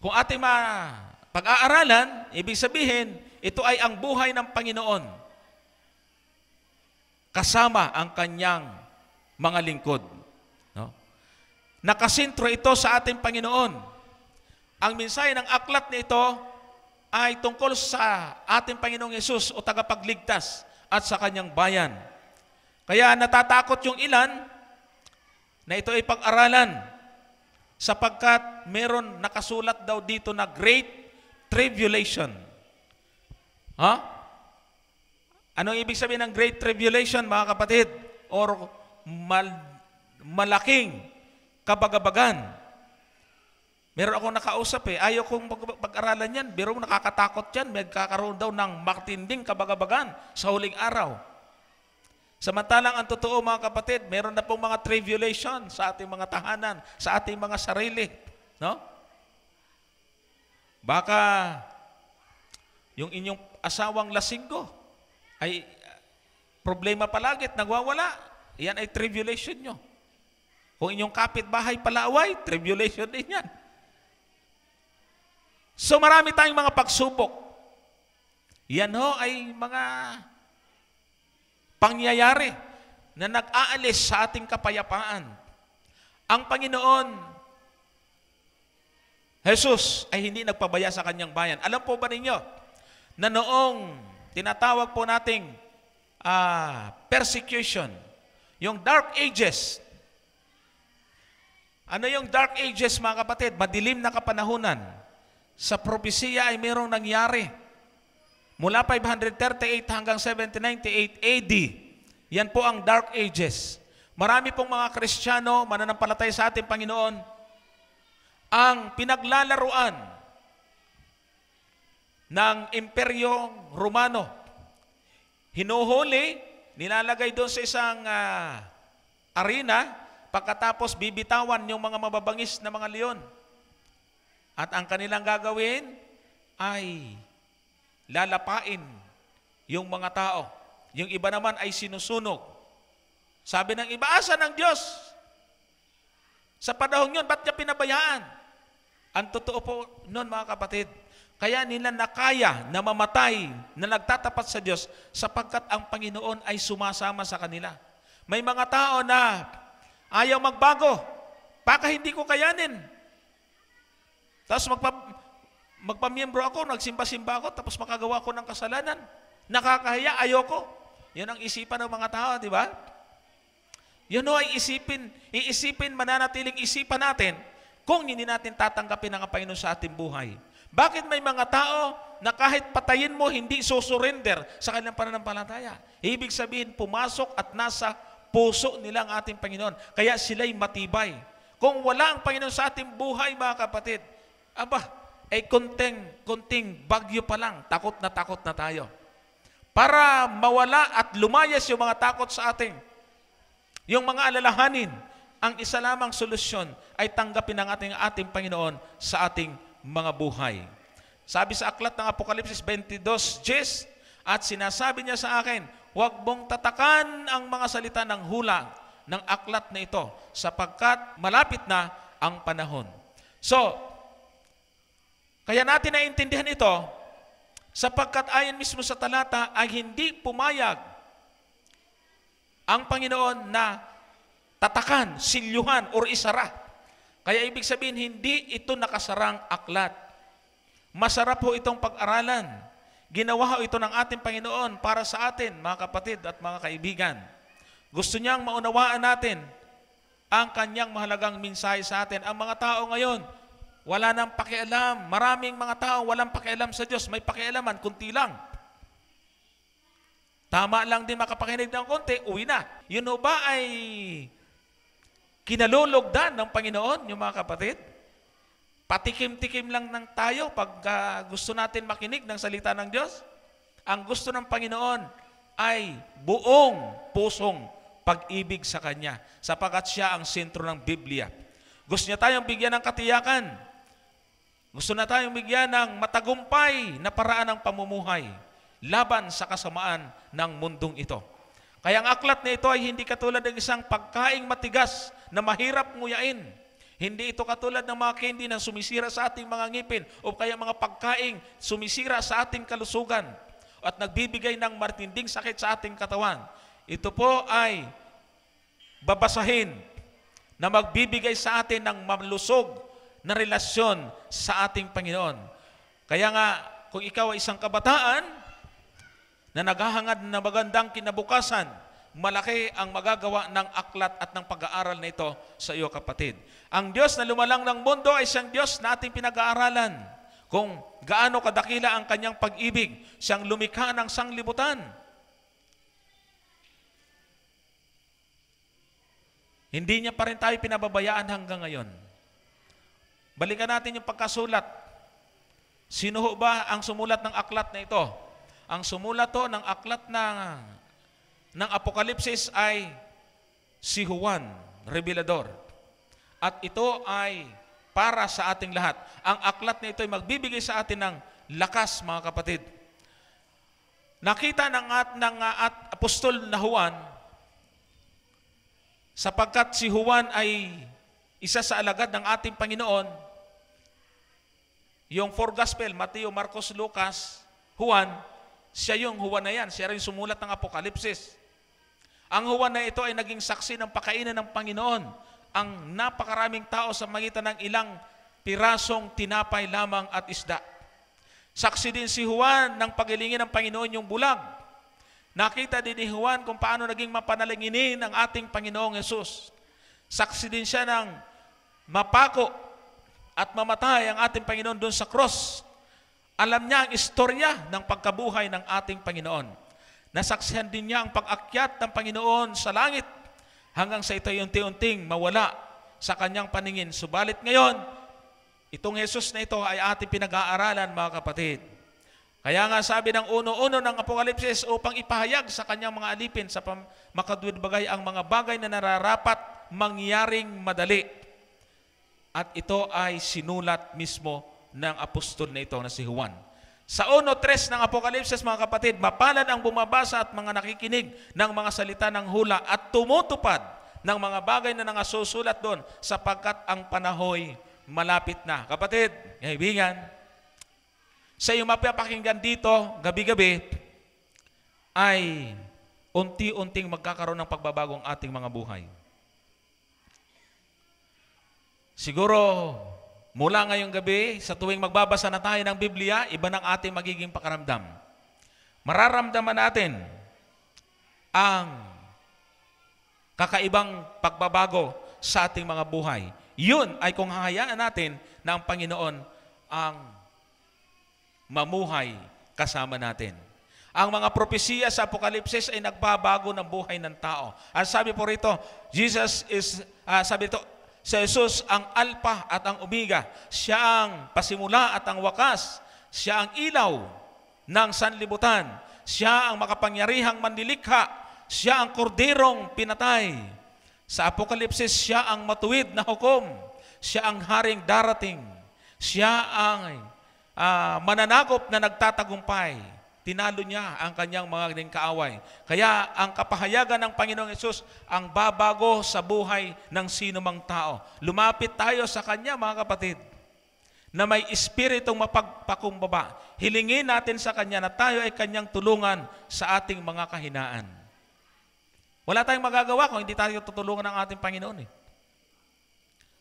kung ating pag-aaralan, ibig sabihin, ito ay ang buhay ng Panginoon kasama ang Kanyang mga lingkod. Nakasintro ito sa ating Panginoon. Ang mensahe ng aklat nito ay tungkol sa ating Panginoong Hesus o tagapagligtas at sa Kanyang bayan. Kaya natatakot yung ilan na ito ay pag-aralan sapagkat meron nakasulat daw dito na Great Tribulation. Anong ibig sabihin ng Great Tribulation, mga kapatid? Or malaking kabagabagan. Meron akong nakausap ayaw kong pag-aralan yan. Pero nakakatakot yan. Magkakaroon daw ng matinding kabagabagan sa huling araw. Samantalang ang totoo, mga kapatid, meron na pong mga tribulation sa ating mga tahanan, sa ating mga sarili. No? Baka yung inyong asawang lasinggo ay problema palagi at nagwawala. Yan ay tribulation nyo. Kung inyong kapitbahay palaaway, tribulation din yan. So marami tayong mga pagsubok. Yan ay mga pangyayari na nag-aalis sa ating kapayapaan. Ang Panginoon, Jesus, ay hindi nagpabaya sa Kanyang bayan. Alam po ba ninyo na noong tinatawag po nating persecution, yung Dark Ages. Ano yung Dark Ages, mga kapatid? Madilim na kapanahunan. Sa propesiya ay mayroong nangyari. Mula 538 hanggang 798 AD, yan po ang Dark Ages. Marami pong mga Kristiyano, mananampalataya sa ating Panginoon, ang pinaglalaruan ng Imperyo Romano. Hinuhuli, nilalagay doon sa isang arena, pagkatapos bibitawan yung mga mababangis na mga leon. At ang kanilang gagawin ay lalapain yung mga tao. Yung iba naman ay sinusunog. Sabi ng iba, asa ng Diyos? Sa panahon yun, ba't niya pinabayaan? Ang totoo po noon, mga kapatid, kaya nila nakaya na mamatay, na nagtatapat sa Diyos, sapagkat ang Panginoon ay sumasama sa kanila. May mga tao na ayaw magbago. Baka hindi ko kayanin. Tapos magpamiyembro ako, nagsimba-simba ako, tapos makagawa ko ng kasalanan. Nakakahiya, ayoko. Yan ang isipan ng mga tao, di ba? Yun ay iisipin, mananatiling isipan natin kung hindi natin tatanggapin ang Panginoon sa ating buhay. Bakit may mga tao na kahit patayin mo, hindi susurrender sa kanilang pananampalataya? Ibig sabihin, pumasok at nasa puso nila ang ating Panginoon. Kaya sila'y matibay. Kung wala ang Panginoon sa ating buhay, mga kapatid, konting bagyo pa lang, takot na tayo. Para mawala at lumayas yung mga takot sa ating, yung mga alalahanin, ang isa lamang solusyon ay tanggapin ng ating Panginoon sa ating mga buhay. Sabi sa aklat ng Apokalipsis 22:10, at sinasabi niya sa akin, huwag mong tatakan ang mga salita ng hula ng aklat na ito sapagkat malapit na ang panahon. So, kaya natin naiintindihan ito sapagkat ayon mismo sa talata ay hindi pumayag ang Panginoon na tatakan, silyuhan, or isara. Kaya ibig sabihin, hindi ito nakasarang aklat. Masarap po itong pag-aralan. Ginawa ho ito ng ating Panginoon para sa atin, mga kapatid at mga kaibigan. Gusto niyang maunawaan natin ang kanyang mahalagang mensahe sa atin. Ang mga tao ngayon, wala nang pakialam. Maraming mga tao walang pakialam sa Diyos. May pakialaman, kunti lang. Tama lang din makapakinig ng konti, uwi na. Yun o ba ay kinalulugdan ng Panginoon, yung mga kapatid? Patikim-tikim lang ng tayo pag gusto natin makinig ng salita ng Diyos. Ang gusto ng Panginoon ay buong pusong pag-ibig sa Kanya sapagkat siya ang sentro ng Biblia. Gusto niya tayong bigyan ng katiyakan. Gusto na tayong bigyan ng matagumpay na paraan ng pamumuhay laban sa kasamaan ng mundong ito. Kaya ang aklat na ito ay hindi katulad ng isang pagkaing matigas na mahirap nguyain. Hindi ito katulad ng mga candy na sumisira sa ating mga ngipin o kaya mga pagkaing sumisira sa ating kalusugan at nagbibigay ng matinding sakit sa ating katawan. Ito po ay babasahin na magbibigay sa atin ng malusog na relasyon sa ating Panginoon. Kaya nga, kung ikaw ay isang kabataan na naghahangad na magandang kinabukasan, malaki ang magagawa ng aklat at ng pag-aaral na ito sa iyo, kapatid. Ang Diyos na lumalang ng mundo ay siyang Diyos na ating pinag-aaralan. Kung gaano kadakila ang kanyang pag-ibig, siyang lumikha ng sanglibutan. Hindi niya pa rin tayo pinababayaan hanggang ngayon. Balikan natin yung pagkasulat. Sino ho ba ang sumulat ng aklat na ito? Ang sumulat to ng aklat ng Apokalipsis ay si Juan, Revelador. At ito ay para sa ating lahat. Ang aklat na ito ay magbibigay sa atin ng lakas, mga kapatid. Nakita ng apostol na Juan, sapagkat si Juan ay isa sa alagad ng ating Panginoon, yung four gospel, Mateo, Marcos, Lucas, Juan, siya yung Juan na yan. Siya rin sumulat ng Apokalipsis. Ang Juan na ito ay naging saksi ng pakainan ng Panginoon. Ang napakaraming tao sa magitan ng ilang pirasong tinapay lamang at isda. Saksi din si Juan ng pagilingin ng Panginoon yung bulag. Nakita din ni Juan kung paano naging mapanalanginin ang ating Panginoong Yesus. Saksi din siya ng mapako at mamatay ang ating Panginoon doon sa cross. Alam niya ang istorya ng pagkabuhay ng ating Panginoon. Nasaksihan din niya ang pag-akyat ng Panginoon sa langit hanggang sa ito unti-unting mawala sa kanyang paningin. Subalit ngayon, itong Jesus na ito ay ating pinag-aaralan, mga kapatid. Kaya nga sabi ng uno-uno ng Apokalipsis, upang ipahayag sa kanyang mga alipin sa makadwid-bagay ang mga bagay na nararapat mangyaring madali. At ito ay sinulat mismo ng apostol na ito na si Juan. Sa 1:3 ng Apokalipsis, mga kapatid, mapalad ang bumabasa at mga nakikinig ng mga salita ng hula at tumutupad ng mga bagay na nangasusulat doon sapagkat ang panahoy malapit na. Kapatid, kaibigan, sa iyong mapapakinggan dito, gabi-gabi, ay unti-unting magkakaroon ng pagbabagong ating mga buhay. Siguro, mula ngayong gabi, sa tuwing magbabasa na tayo ng Biblia, iba ng ating magiging pakaramdam. Mararamdaman natin ang kakaibang pagbabago sa ating mga buhay. Yun ay kung hahayaan natin na ang Panginoon ang mamuhay kasama natin. Ang mga propesiya sa Apokalipsis ay nagbabago ng buhay ng tao. Ang sabi po rito, sabi ito, si Jesus ang Alpha at ang Omega. Siya ang pasimula at ang wakas. Siya ang ilaw ng sanlibutan. Siya ang makapangyarihang manlilikha. Siya ang korderong pinatay. Sa Apokalipsis, siya ang matuwid na hukom. Siya ang haring darating. Siya ang mananakop na nagtatagumpay. tinalo niya ang kanyang mga kaaway. Kaya ang kapahayagan ng Panginoong Hesus ang babago sa buhay ng sinumang tao. Lumapit tayo sa Kanya, mga kapatid, na may espiritong mapagpakumbaba. Hilingin natin sa Kanya na tayo ay Kanyang tulungan sa ating mga kahinaan. Wala tayong magagawa kung hindi tayo tutulungan ng ating Panginoon.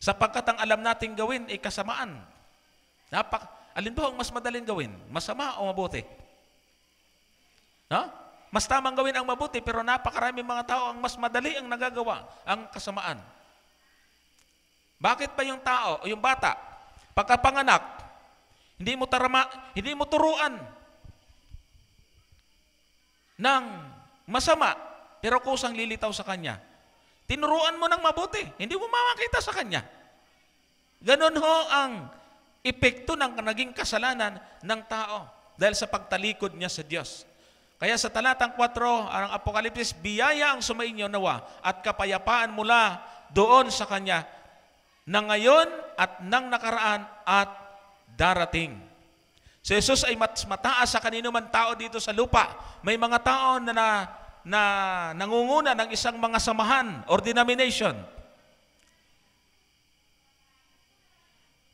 Sapagkat ang alam nating gawin ay kasamaan. Alin ba ang mas madaling gawin? Masama o mabuti? No? Mas tamang gawin ang mabuti, pero napakaraming mga tao ang mas madali ang nagagawa, ang kasamaan. Bakit pa yung tao o yung bata, pagkapanganak, hindi mo turuan ng masama, pero kusang lilitaw sa kanya. Tinuruan mo ng mabuti, hindi mo makakita sa kanya. Ganon ho ang epekto ng naging kasalanan ng tao dahil sa pagtalikod niya sa Diyos. Kaya sa talatang 4, ang Apokalipsis, biyaya ang sumainyo nawa at kapayapaan mula doon sa Kanya na ngayon at nang nakaraan at darating. Si Jesus ay mas mataas sa kanino man tao dito sa lupa. May mga tao na nangunguna ng isang mga samahan or denomination.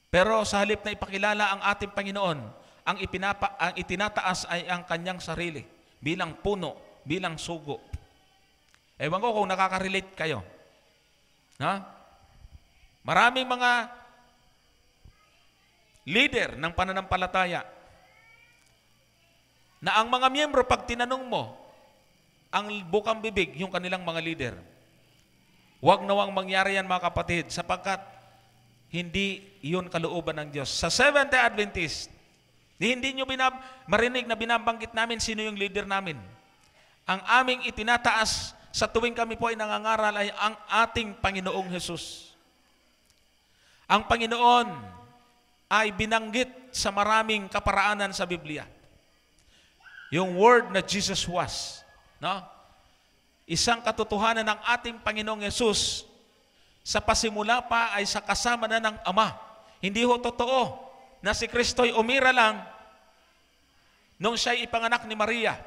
Pero sa halip na ipakilala ang ating Panginoon, ang itinataas ay ang Kanyang sarili bilang puno, bilang sugo. Ewan ko kung nakaka-relate kayo. Maraming mga leader ng pananampalataya na ang mga miyembro, pag tinanong mo, ang bukang bibig, yung kanilang mga leader. Huwag nawang mangyari yan, mga kapatid, sapagkat hindi yun kalooban ng Diyos. Sa Seventh-day Adventist, hindi nyo marinig na binabanggit namin sino yung leader namin. Ang aming itinataas sa tuwing kami po ay nangangaral ay ang ating Panginoong Hesus. Ang Panginoon ay binanggit sa maraming kaparaanan sa Biblia. Yung word na Jesus was. No? Isang katotohanan ng ating Panginoong Hesus sa pasimula pa ay sa kasama na ng Ama. Hindi ho totoo na si Kristo'y umira lang nung siya'y ipanganak ni Maria.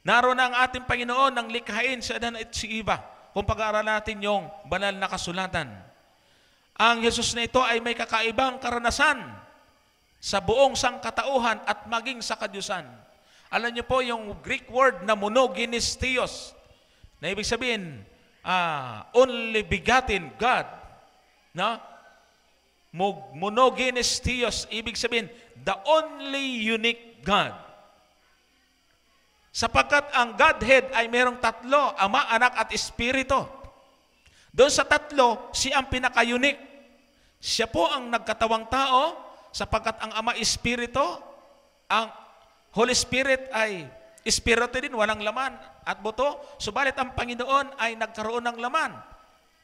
Naroon na ang ating Panginoon nang likhain si Adan at si Eva. Kung pag-aaralan natin yung banal na kasulatan. Ang Jesus na ito ay may kakaibang karanasan sa buong sangkatauhan at maging sa kadyusan. Alam niyo po yung Greek word na monogenes theos, na ibig sabihin, only begotten God. No? Monogenes theos, ibig sabihin, the only unique God. Sapagkat ang Godhead ay merong tatlo, Ama, Anak at Espiritu. Doon sa tatlo, siya ang pinaka-unique. Siya po ang nagkatawang tao, sapagkat ang Ama Espiritu, ang Holy Spirit ay Espiritu din, walang laman at buto. Subalit ang Panginoon ay nagkaroon ng laman.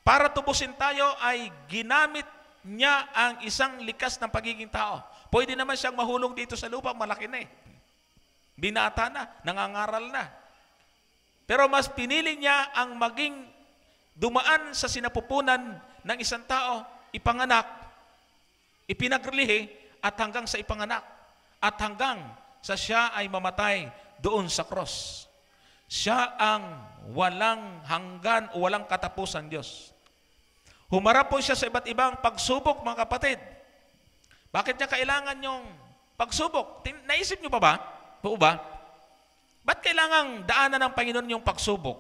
Para tubusin tayo ay ginamit niya ang isang likas ng pagiging tao. Pwede naman siyang mahulog dito sa lupa, malaki na eh. Binata na, nangangaral na. Pero mas pinili niya ang maging dumaan sa sinapupunan ng isang tao, ipanganak, ipinaglihi, at hanggang sa ipanganak, at hanggang sa siya ay mamatay doon sa cross. Siya ang walang hanggan o walang katapusan Diyos. Humarap po siya sa iba't ibang pagsubok, mga kapatid. Bakit niya kailangan yung pagsubok? Naisip niyo pa ba? Oo ba? Ba't kailangang daanan ng Panginoon yung pagsubok?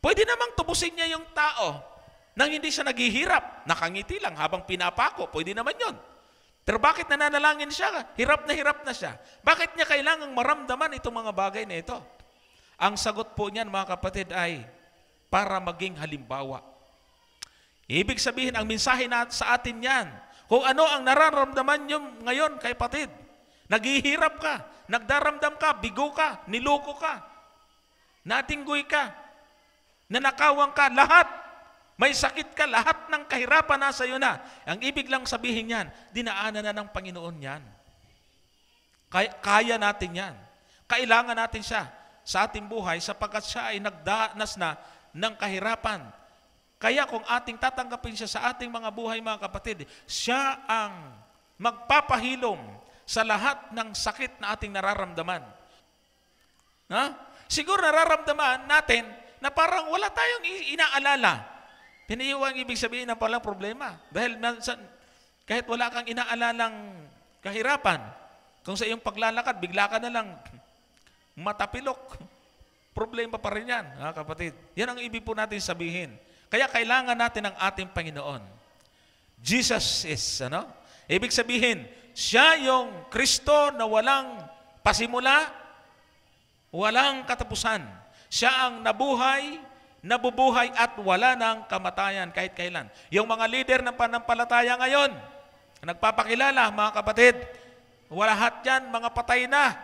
Pwede namang tubusin niya yung tao nang hindi siya naghihirap. Nakangiti lang habang pinapako. Pwede naman yun. Pero bakit nananalangin siya? Hirap na siya. Bakit niya kailangang maramdaman itong mga bagay na ito? Ang sagot po niyan, mga kapatid, ay para maging halimbawa. Ibig sabihin, ang mensahe sa atin yan, kung ano ang nararamdaman niyo ngayon kay kapatid. Naghihirap ka, nagdaramdam ka, bigo ka, niloko ka, natinggoy ka, nanakawang ka, lahat. May sakit ka, lahat ng kahirapan nasa iyo na. Ang ibig lang sabihin yan, dinaanan na ng Panginoon yan. Kaya natin yan. Kailangan natin siya sa ating buhay sapagkat siya ay nagdanas na ng kahirapan. Kaya kung ating tatanggapin siya sa ating mga buhay, mga kapatid, siya ang magpapahilom sa lahat ng sakit na ating nararamdaman. Ha? Siguro nararamdaman natin na parang wala tayong inaalala. Pinaiwan ang ibig sabihin na palang problema. Dahil kahit wala kang inaalalang kahirapan, kung sa iyong paglalakad, bigla ka na lang matapilok. Problema pa rin yan, ha, kapatid. Yan ang ibig po natin sabihin. Kaya kailangan natin ang ating Panginoon. Jesus is, ibig sabihin, siya yung Kristo na walang pasimula, walang katapusan. Siya ang nabubuhay at wala ng kamatayan kahit kailan. Yung mga leader ng panampalataya ngayon, nagpapakilala, mga kapatid, lahat yan, mga patay na.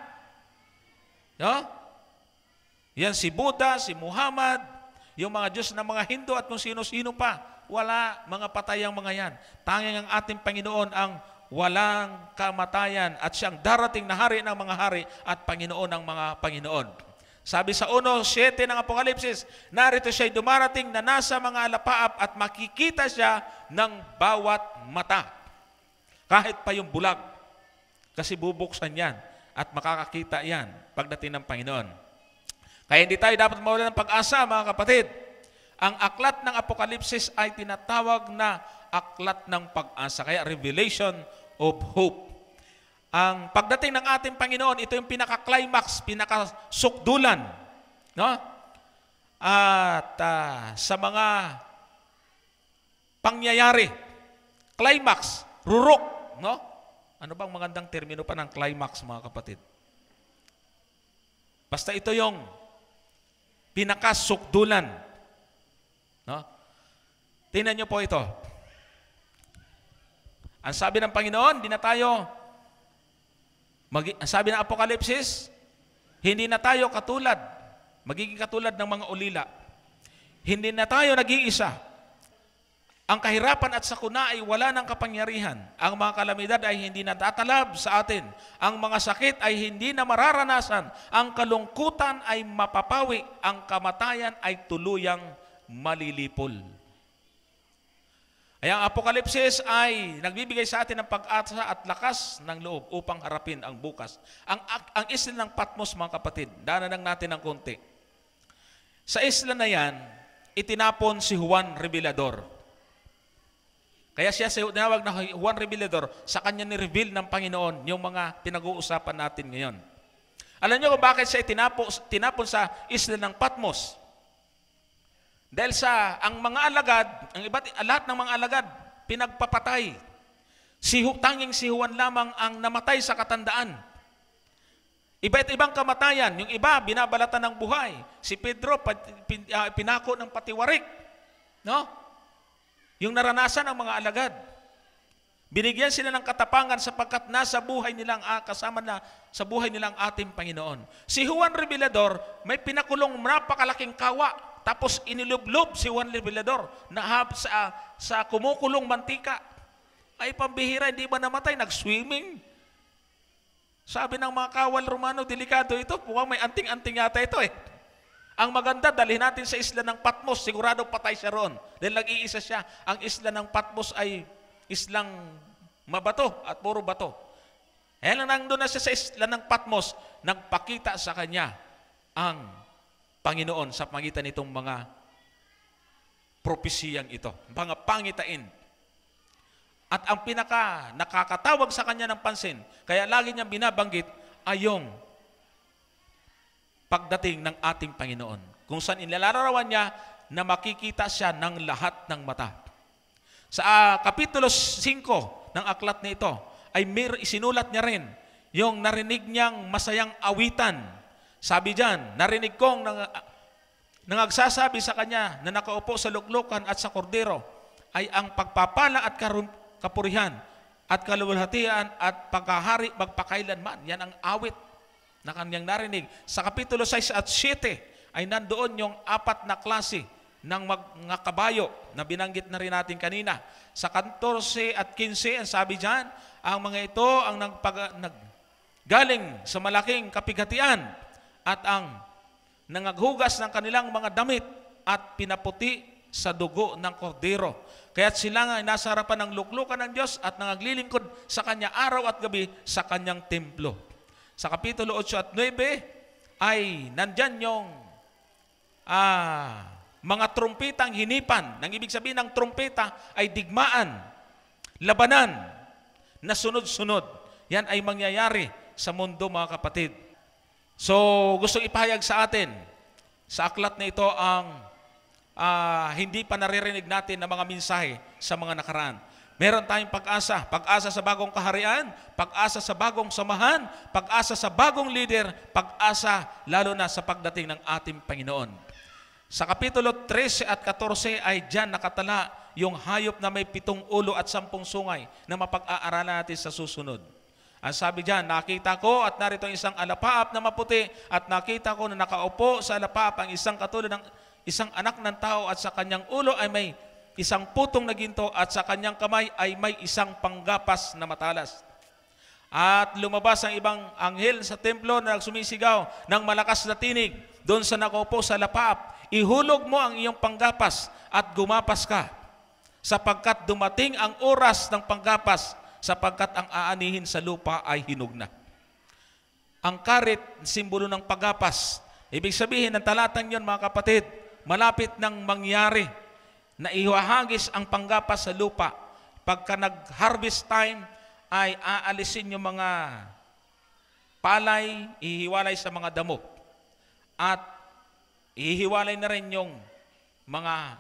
No? Yan si Buddha, si Muhammad, yung mga Diyos ng mga Hindu at kung sino-sino pa. Wala, mga patay ang mga yan. Tanging ang ating Panginoon ang walang kamatayan at siyang darating na hari ng mga hari at Panginoon ng mga Panginoon. Sabi sa 1:7 ng Apokalipsis, narito siya'y dumarating na nasa mga alapaap at makikita siya ng bawat mata. Kahit pa yung bulag. Kasi bubuksan yan at makakakita yan pagdating ng Panginoon. Kaya hindi tayo dapat mawalan ng pag-asa, mga kapatid. Ang aklat ng Apokalipsis ay tinatawag na aklat ng pag-asa. Kaya revelation of hope. Ang pagdating ng ating Panginoon, ito yung pinaka-climax, pinaka-sukdulan. No? At sa mga pangyayari, climax, rurok. No? Ano bang magandang termino pa ng climax, mga kapatid? Basta ito yung pinaka-sukdulan. No? Tingnan niyo po ito. Ang sabi ng Panginoon, hindi na tayo, ang sabi ng Apokalipsis, hindi na tayo katulad, magiging katulad ng mga ulila. Hindi na tayo nag-iisa. Ang kahirapan at sakuna ay wala ng kapangyarihan. Ang mga kalamidad ay hindi na tatalab sa atin. Ang mga sakit ay hindi na mararanasan. Ang kalungkutan ay mapapawi. Ang kamatayan ay tuluyang malilipol. Ay ang Apokalipsis ay nagbibigay sa atin ng pag-asa at lakas ng loob upang harapin ang bukas. Ang isla ng Patmos, mga kapatid, daanan natin ng konti. Sa isla na yan, itinapon si Juan Revelador. Kaya siya tinawag na Juan Revelador, sa kanya ni-reveal ng Panginoon yung mga pinag-uusapan natin ngayon. Alam niyo kung bakit siya tinapon sa isla ng Patmos? Dahil ang mga alagad, lahat ng mga alagad, pinagpapatay. Tanging si Juan lamang ang namatay sa katandaan. Iba't ibang kamatayan. Yung iba, binabalatan ng buhay. Si Pedro, pinako ng patiwarik. No? Yung naranasan ng mga alagad. Binigyan sila ng katapangan sapagkat nasa buhay nilang, kasama na sa buhay nilang ating Panginoon. Si Juan Revelador, may pinakulong napakalaking kawa. Tapos inilublob si Juan Revelador na sa kumukulong mantika. Ay pambihira, hindi ba namatay? Nag-swimming. Sabi ng mga kawal Romano, delikado ito. Mukhang may anting-anting yata ito eh. Ang maganda, dalhin natin sa isla ng Patmos. Sigurado patay siya roon. Dahil nag-iisa siya. Ang isla ng Patmos ay islang mabato at puro bato. Kaya lang nandun na siya sa isla ng Patmos, nagpakita sa kanya ang Panginoon sa pagitan nitong mga propesiyang ito, mga pangitain. At ang pinaka nakakatawag sa kanya ng pansin, kaya lagi niyang binabanggit, ay yung pagdating ng ating Panginoon. Kung saan inilalarawan niya na makikita siya ng lahat ng mata. Sa Kapitulo 5 ng aklat nito, ay isinulat niya rin yung narinig niyang masayang awitan. Sabi diyan, narinig kong nangagsasabi sa kanya na nakaupo sa luklukan at sa kordero ay ang pagpapala at kapurihan at kaluwalhatian at pagkahari magpakailanman. Yan ang awit na kanyang narinig. Sa Kapitulo 6 at 7 ay nandoon yung 4 na klase ng mga kabayo na binanggit na rin natin kanina. Sa 14 at 15, ang sabi diyan, ang mga ito ang galing sa malaking kapighatian at ang nangaghugas ng kanilang mga damit at pinaputi sa dugo ng kordero. Kaya't sila nga ay nasa harapan ng luklukan ng Diyos at nangaglilingkod sa Kanya araw at gabi sa Kanyang templo. Sa Kapitulo 8 at 9 ay nandyan yung mga trumpetang hinipan. Nang ibig sabihin ng trumpeta ay digmaan, labanan, na sunod-sunod. Yan ay mangyayari sa mundo, mga kapatid. So, gusto ipahayag sa atin, sa aklat na ito ang hindi pa naririnig natin na mga mensahe sa mga nakaraan. Meron tayong pag-asa, pag-asa sa bagong kaharian, pag-asa sa bagong samahan, pag-asa sa bagong leader, pag-asa lalo na sa pagdating ng ating Panginoon. Sa Kapitulo 13 at 14 ay diyan nakatala yung hayop na may 7 ulo at 10 sungay na mapag-aaralan natin sa susunod. Ang sabi diyan, nakita ko at narito isang alapaap na maputi at nakita ko na nakaupo sa alapaap ang isang katulad ng isang anak ng tao at sa kanyang ulo ay may isang putong na ginto at sa kanyang kamay ay may isang panggapas na matalas. At lumabas ang ibang anghel sa templo na nagsumisigaw ng malakas na tinig doon sa nakaupo sa alapaap, ihulog mo ang iyong panggapas at gumapas ka, sapagkat dumating ang oras ng panggapas, sapagkat ang aanihin sa lupa ay hinog na. Ang karit, simbolo ng paggapas. Ibig sabihin ng talatang yun, mga kapatid, malapit nang mangyari na ihahagis ang panggapas sa lupa. Pagka nag-harvest time, ay aalisin yung mga palay, ihiwalay sa mga damo. At ihiwalay na rin yung mga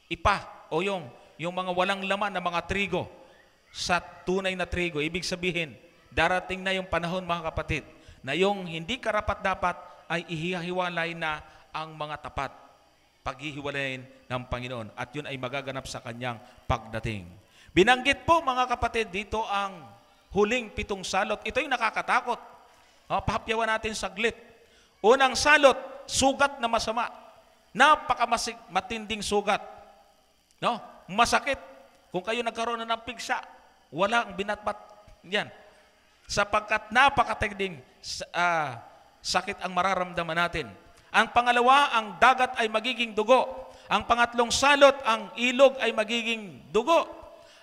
ipa o yung mga walang laman na mga trigo sa tunay na trigo. Ibig sabihin, darating na yung panahon, mga kapatid, na yung hindi karapat-dapat ay ihihiwalay na ang mga tapat. Paghihiwalayin ng Panginoon. At yun ay magaganap sa kanyang pagdating. Binanggit po, mga kapatid, dito ang huling 7 salot. Ito yung nakakatakot. Pahapyawan natin saglit. Unang salot, sugat na masama. Matinding sugat. No? Masakit. Kung kayo nagkaroon na ng pigsa, walang binatbat yan. Sapagkat napakatinding sakit ang mararamdaman natin. Ang pangalawa, ang dagat ay magiging dugo. Ang pangatlong salot, ang ilog ay magiging dugo.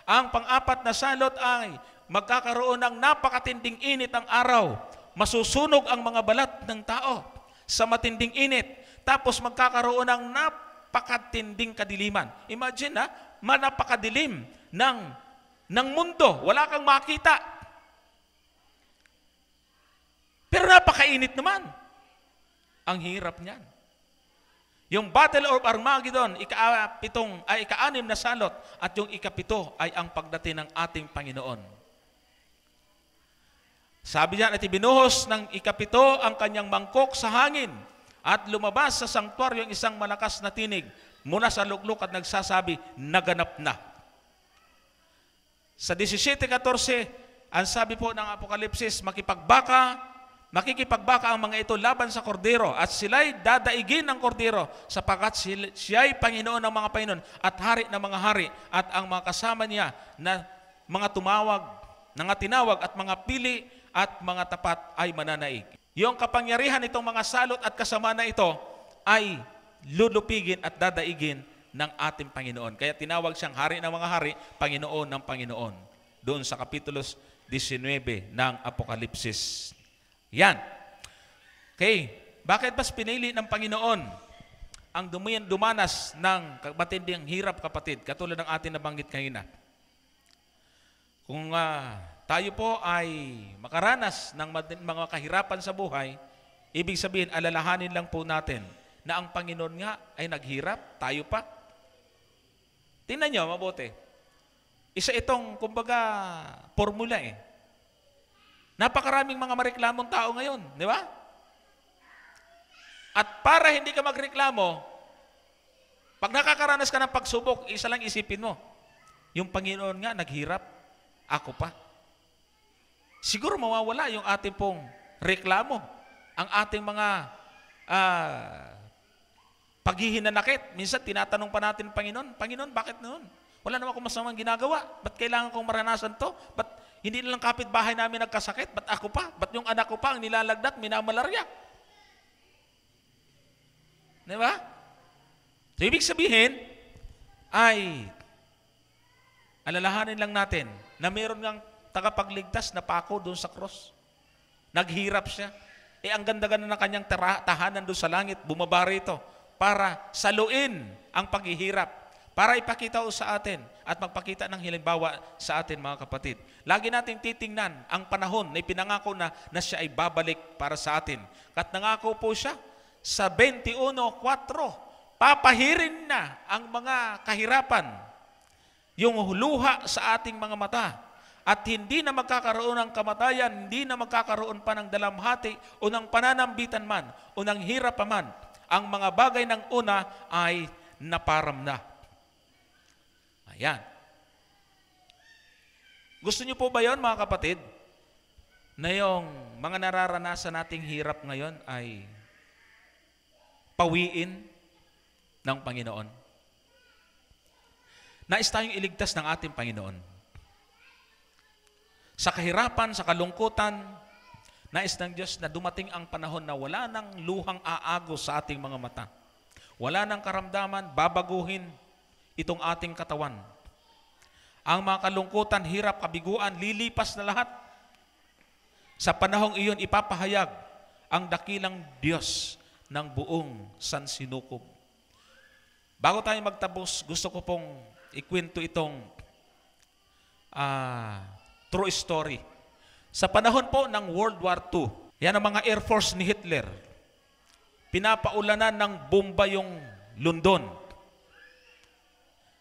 Ang pang-apat na salot ay magkakaroon ng napakatinding init ang araw. Masusunog ang mga balat ng tao sa matinding init. Tapos magkakaroon ng napakatinding kadiliman. Imagine napakadilim ng mundo. Wala kang makita. Pero napakainit naman. Ang hirap niyan. Yung Battle of Armageddon, ika-6 na salot, at yung ika-7 ay ang pagdating ng ating Panginoon. Sabi niyan, at ibinuhos ng ika-7 ang kanyang mangkok sa hangin, at lumabas sa sanktuaryo yung isang malakas na tinig mula sa luklok at nagsasabi, naganap na. Sa 17:14, ang sabi po ng Apokalipsis, makikipagbaka ang mga ito laban sa kordero at sila'y dadaigin ng kordero sapagkat siya'y Panginoon ng mga Panginoon at hari ng mga hari at ang mga kasama niya na mga tinawag at mga pili at mga tapat ay mananaig. Yung kapangyarihan nitong mga salot at kasama na ito ay lulupigin at dadaigin ng ating Panginoon. Kaya tinawag siyang hari ng mga hari, Panginoon ng Panginoon. Doon sa Kapitulo 19 ng Apokalipsis. Yan. Okay, bakit ba pinili ng Panginoon ang dumanas ng matinding hirap, kapatid, katulad ng ating nabanggit kanina? Kung tayo po ay makaranas ng mga kahirapan sa buhay, ibig sabihin, alalahanin lang po natin na ang Panginoon nga ay naghirap, tayo pa. Tingnan nyo, mabuti. Isa itong, kumbaga, formula Napakaraming mga mareklamong tao ngayon, di ba? At para hindi ka magreklamo, pag nakakaranas ka ng pagsubok, isa lang isipin mo, yung Panginoon nga naghirap, ako pa. Siguro mawawala yung ating pong reklamo, ang ating mga paghihinanakit. Minsan tinatanong pa natin, Panginoon, bakit noon? Wala naman akong masamang ginagawa. Ba't kailangan kong maranasan to? Ba't hindi nilang kapitbahay namin nagkasakit? Ba't ako pa? Ba't yung anak ko pa ang nilalagdat, minamalarya? Di ba? So, ibig sabihin, ay alalahanin lang natin na meron ngang tagapagligtas na pako doon sa cross. Naghirap siya. ang ganda-ganda ng kanyang tahanan doon sa langit, bumaba rito para saluin ang paghihirap, para ipakita sa atin at magpakita ng halimbawa sa atin, mga kapatid. Lagi nating titingnan ang panahon na ipinangako na siya ay babalik para sa atin. At nangako po siya sa 21:4, papahirin na ang mga kahirapan, yung luha sa ating mga mata, at hindi na magkakaroon ng kamatayan, hindi na magkakaroon pa ng dalamhati o ng pananambitan man o ng hirap pa man. Ang mga bagay ng una ay naparam na. Ayan. Gusto niyo po ba yon, mga kapatid? Na yung mga nararanasan nating hirap ngayon ay pawiin ng Panginoon? Nais tayong iligtas ng ating Panginoon. Sa kahirapan, sa kalungkutan, nais ng Diyos na dumating ang panahon na wala nang luhang aagos sa ating mga mata. Wala nang karamdaman, babaguhin itong ating katawan. Ang mga kalungkutan, hirap, kabiguan, lilipas na lahat. Sa panahong iyon, ipapahayag ang dakilang Diyos ng buong sansinukob. Bago tayo magtapos, gusto ko pong ikwento itong true story. Sa panahon po ng World War II, yan ang mga Air Force ni Hitler. Pinapaulanan ng bomba yung London.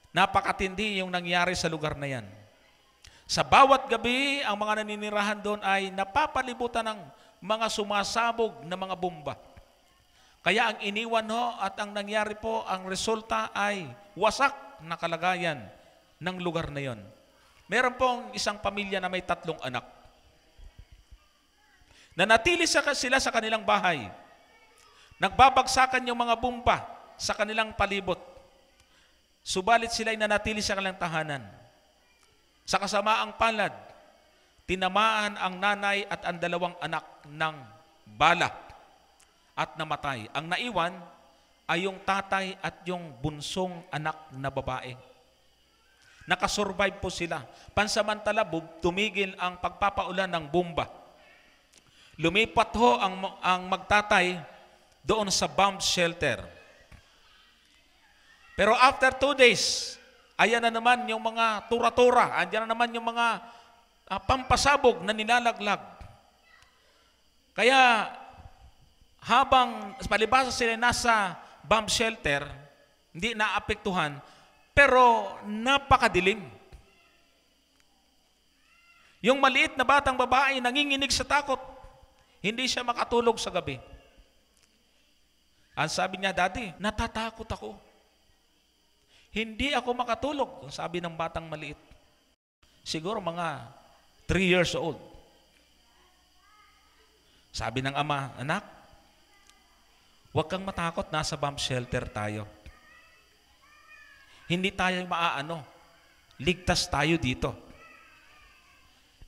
Napakatindi yung nangyari sa lugar na yan. Sa bawat gabi, ang mga naninirahan doon ay napapalibutan ng mga sumasabog na mga bomba. Kaya ang iniwan at ang nangyari po, ang resulta ay wasak na kalagayan ng lugar na yon. Meron pong isang pamilya na may 3 anak. Nanatili sila sa kanilang bahay. Nagbabagsakan yung mga bomba sa kanilang palibot. Subalit sila ay nanatili sa kanilang tahanan. Sa kasamaang palad, tinamaan ang nanay at ang 2 anak ng bala at namatay. Ang naiwan ay yung tatay at yung bunsong anak na babae. Nakasurvive po sila. Pansamantala, tumigil ang pagpapaulan ng bomba. Lumipat ang magtatay doon sa bomb shelter. Pero after 2 days, ayan na naman yung mga tura-tura, andyan na naman yung mga pampasabog na nilalaglag. Kaya habang palibasa sila nasa bomb shelter, hindi naapektuhan, pero napakadilim. Yung maliit na batang babae nanginginig sa takot. Hindi siya makatulog sa gabi. Ang sabi niya, Daddy, natatakot ako. Hindi ako makatulog, sabi ng batang maliit. Siguro mga 3 years old. Sabi ng ama, anak, huwag kang matakot, nasa bomb shelter tayo. Hindi tayo maaano. Ligtas tayo dito.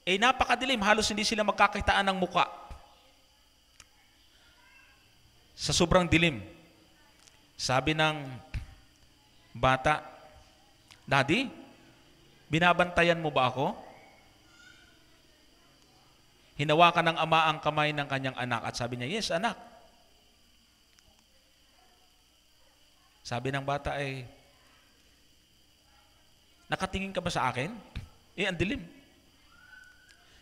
Napakadilim, halos hindi sila magkakitaan ng muka. Sa sobrang dilim. Sabi ng bata, Daddy, binabantayan mo ba ako? Hinawakan ng ama ang kamay ng kanyang anak at sabi niya, yes, anak. Sabi ng bata nakatingin ka ba sa akin? Ang dilim.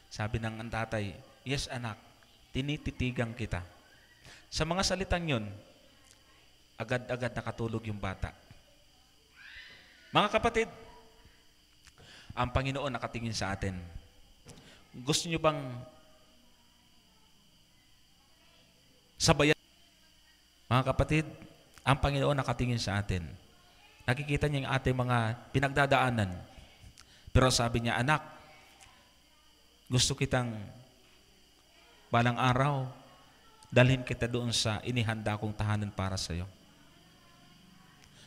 Sabi ng tatay, yes anak, tinititigan kita. Sa mga salitang yun, agad-agad nakatulog yung bata. Mga kapatid, ang Panginoon nakatingin sa atin. Gusto nyo bang sabayan? Mga kapatid, ang Panginoon nakatingin sa atin. Nakikita niya yung ating mga pinagdadaanan. Pero sabi niya, anak, gusto kitang balang araw, dalhin kita doon sa inihanda kong tahanan para sa iyo.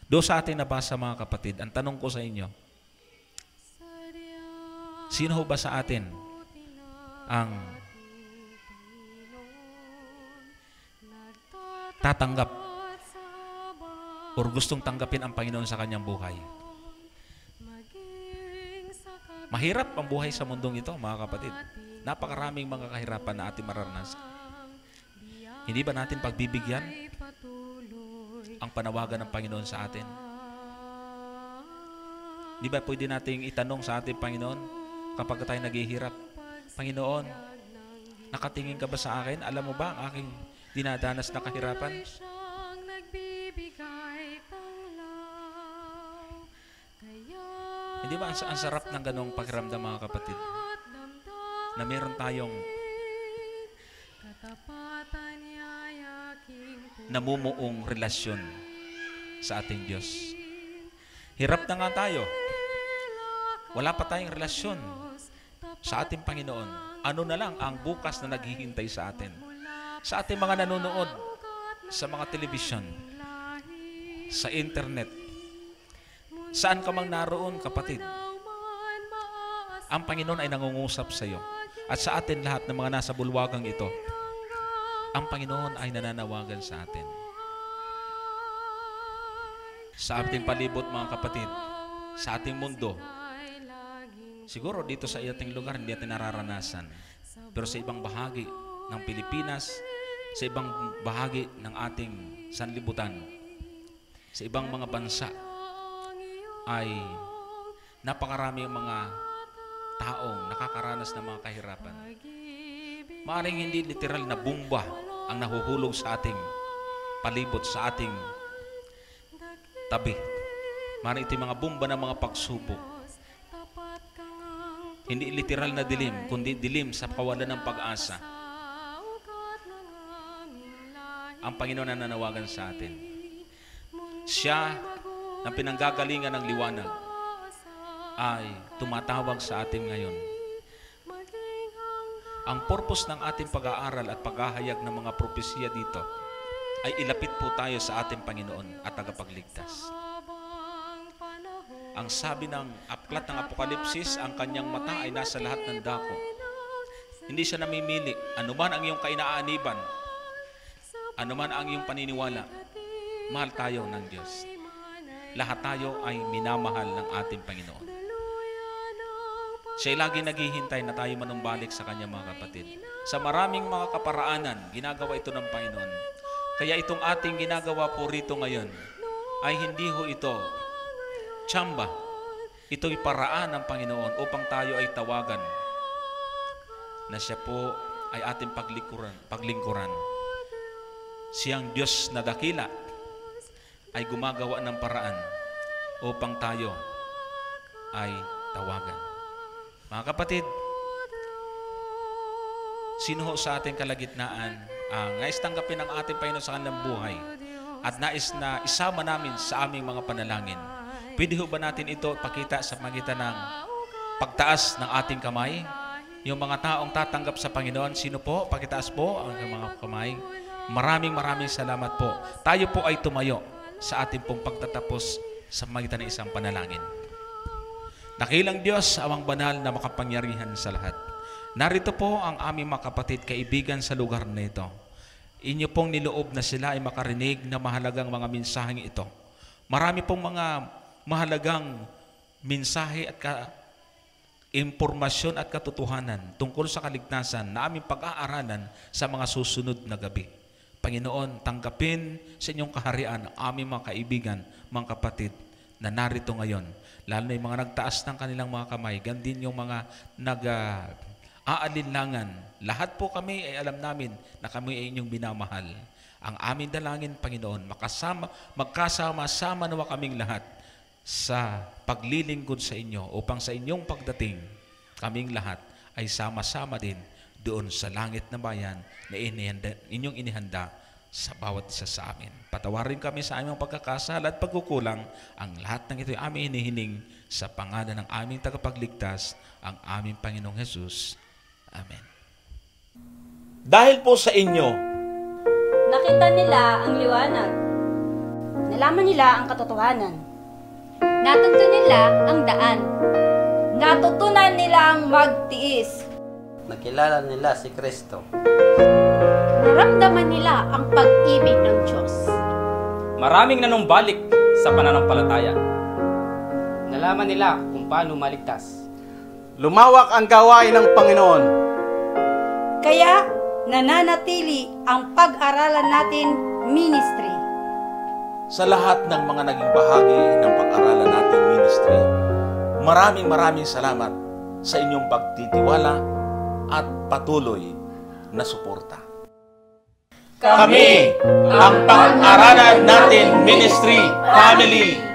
Doon sa ating nabasa, mga kapatid, ang tanong ko sa inyo, sino ba sa atin ang tatanggap or gustong tanggapin ang Panginoon sa kanyang buhay? Mahirap ang buhay sa mundong ito, mga kapatid. Napakaraming mga kahirapan na ating mararanasan. Hindi ba natin pagbibigyan ang panawagan ng Panginoon sa atin? Di ba pwede nating itanong sa ating Panginoon kapag tayo naghihirap, Panginoon, nakatingin ka ba sa akin? Alam mo ba ang aking dinadanas na kahirapan? Hindi ba ang sarap ng ganong pakiramdam, mga kapatid? Na meron tayong namumuong relasyon sa ating Diyos. Hirap na nga tayo. Wala pa tayong relasyon sa ating Panginoon. Ano na lang ang bukas na naghihintay sa atin? Sa ating mga nanonood sa mga telebisyon, sa internet, saan ka mang naroon, kapatid, ang Panginoon ay nangungusap sa iyo. At sa atin lahat ng mga nasa bulwagang ito, ang Panginoon ay nananawagan sa atin. Sa ating palibot, mga kapatid, sa ating mundo, siguro dito sa ating lugar hindi natin nararanasan. Pero sa ibang bahagi ng Pilipinas, sa ibang bahagi ng ating sanlibutan, sa ibang mga bansa, ay napakarami mga taong nakakaranas ng mga kahirapan. Maaaring hindi literal na bomba ang nahuhulog sa ating palibot, sa ating tabi. Maaaring ito mga bomba ng mga pagsubok. Hindi literal na dilim, kundi dilim sa kawalan ng pag-asa. Ang Panginoon na nanawagan sa atin. Siya na pinanggagalingan ng liwanag ay tumatawag sa atin ngayon. Ang purpose ng ating pag-aaral at paghahayag ng mga propesya dito ay ilapit po tayo sa ating Panginoon at tagapagligtas. Ang sabi ng aklat ng Apokalipsis, ang kanyang mata ay nasa lahat ng dako. Hindi siya namimili. Anuman ang iyong kainaaniban, anuman ang iyong paniniwala, mahal tayo ng Diyos. Lahat tayo ay minamahal ng ating Panginoon. Siya lagi naghihintay na tayo manumbalik sa Kanya, mga kapatid. Sa maraming mga kaparaanan, ginagawa ito ng Panginoon. Kaya itong ating ginagawa po rito ngayon, ay hindi ho ito tsamba. Ito'y paraan ng Panginoon upang tayo ay tawagan na siya po ay ating paglingkuran. Siyang Diyos na dakila ay gumagawa ng paraan upang tayo ay tawagan. Mga kapatid, sino ho sa ating kalagitnaan ang nais tanggapin ng ating Panginoon sa kanilang buhay at nais na isama namin sa aming mga panalangin? Pwede ho ba natin ito pakita sa magitan ng pagtaas ng ating kamay? Yung mga taong tatanggap sa Panginoon, sino po? Pakitaas po ang mga kamay. Maraming salamat po. Tayo po ay tumayo sa ating pong pagtatapos sa magitan ng isang panalangin. Dakilang Diyos, awang banal na makapangyarihan sa lahat. Narito po ang aming mga kapatid, kaibigan sa lugar na ito. Inyo pong niloob na sila ay makarinig na mahalagang mga mensaheng ito. Marami pong mga mahalagang mensahe at impormasyon at katotohanan tungkol sa kaligtasan na aming pag-aaralan sa mga susunod na gabi. Panginoon, tanggapin sa inyong kaharian ang aming mga kaibigan, mga kapatid na narito ngayon. Lalo na yung mga nagtaas ng kanilang mga kamay, gandin yung mga nag-aalinlangan. Lahat po kami ay alam namin na kami ay inyong binamahal. Ang aming dalangin, Panginoon, magkasama-sama nawa kaming lahat sa paglilingkod sa inyo upang sa inyong pagdating, kaming lahat ay sama-sama din doon sa langit na bayan na inyong inihanda sa bawat isa sa amin. Patawarin kami sa aming pagkakasala at pagkukulang. Ang lahat ng ito ay aming hinihiling sa pangalan ng aming tagapagligtas, ang aming Panginoong Jesus. Amen. Dahil po sa inyo, nakita nila ang liwanag. Nalaman nila ang katotohanan. Natunto nila ang daan. Natutunan nilang magtiis. Nakilala nila si Kristo. Naramdaman nila ang pag-ibig ng Diyos. Maraming nanumbalik sa pananampalataya. Nalaman nila kung paano maligtas. Lumawak ang gawain ng Panginoon. Kaya, nananatili ang pag-aralan natin ministry. Sa lahat ng mga naging bahagi ng pag-aralan natin ministry, maraming salamat sa inyong pagtitiwala at patuloy na suporta. Kami ang Pag-aralan Natin Ministry Family.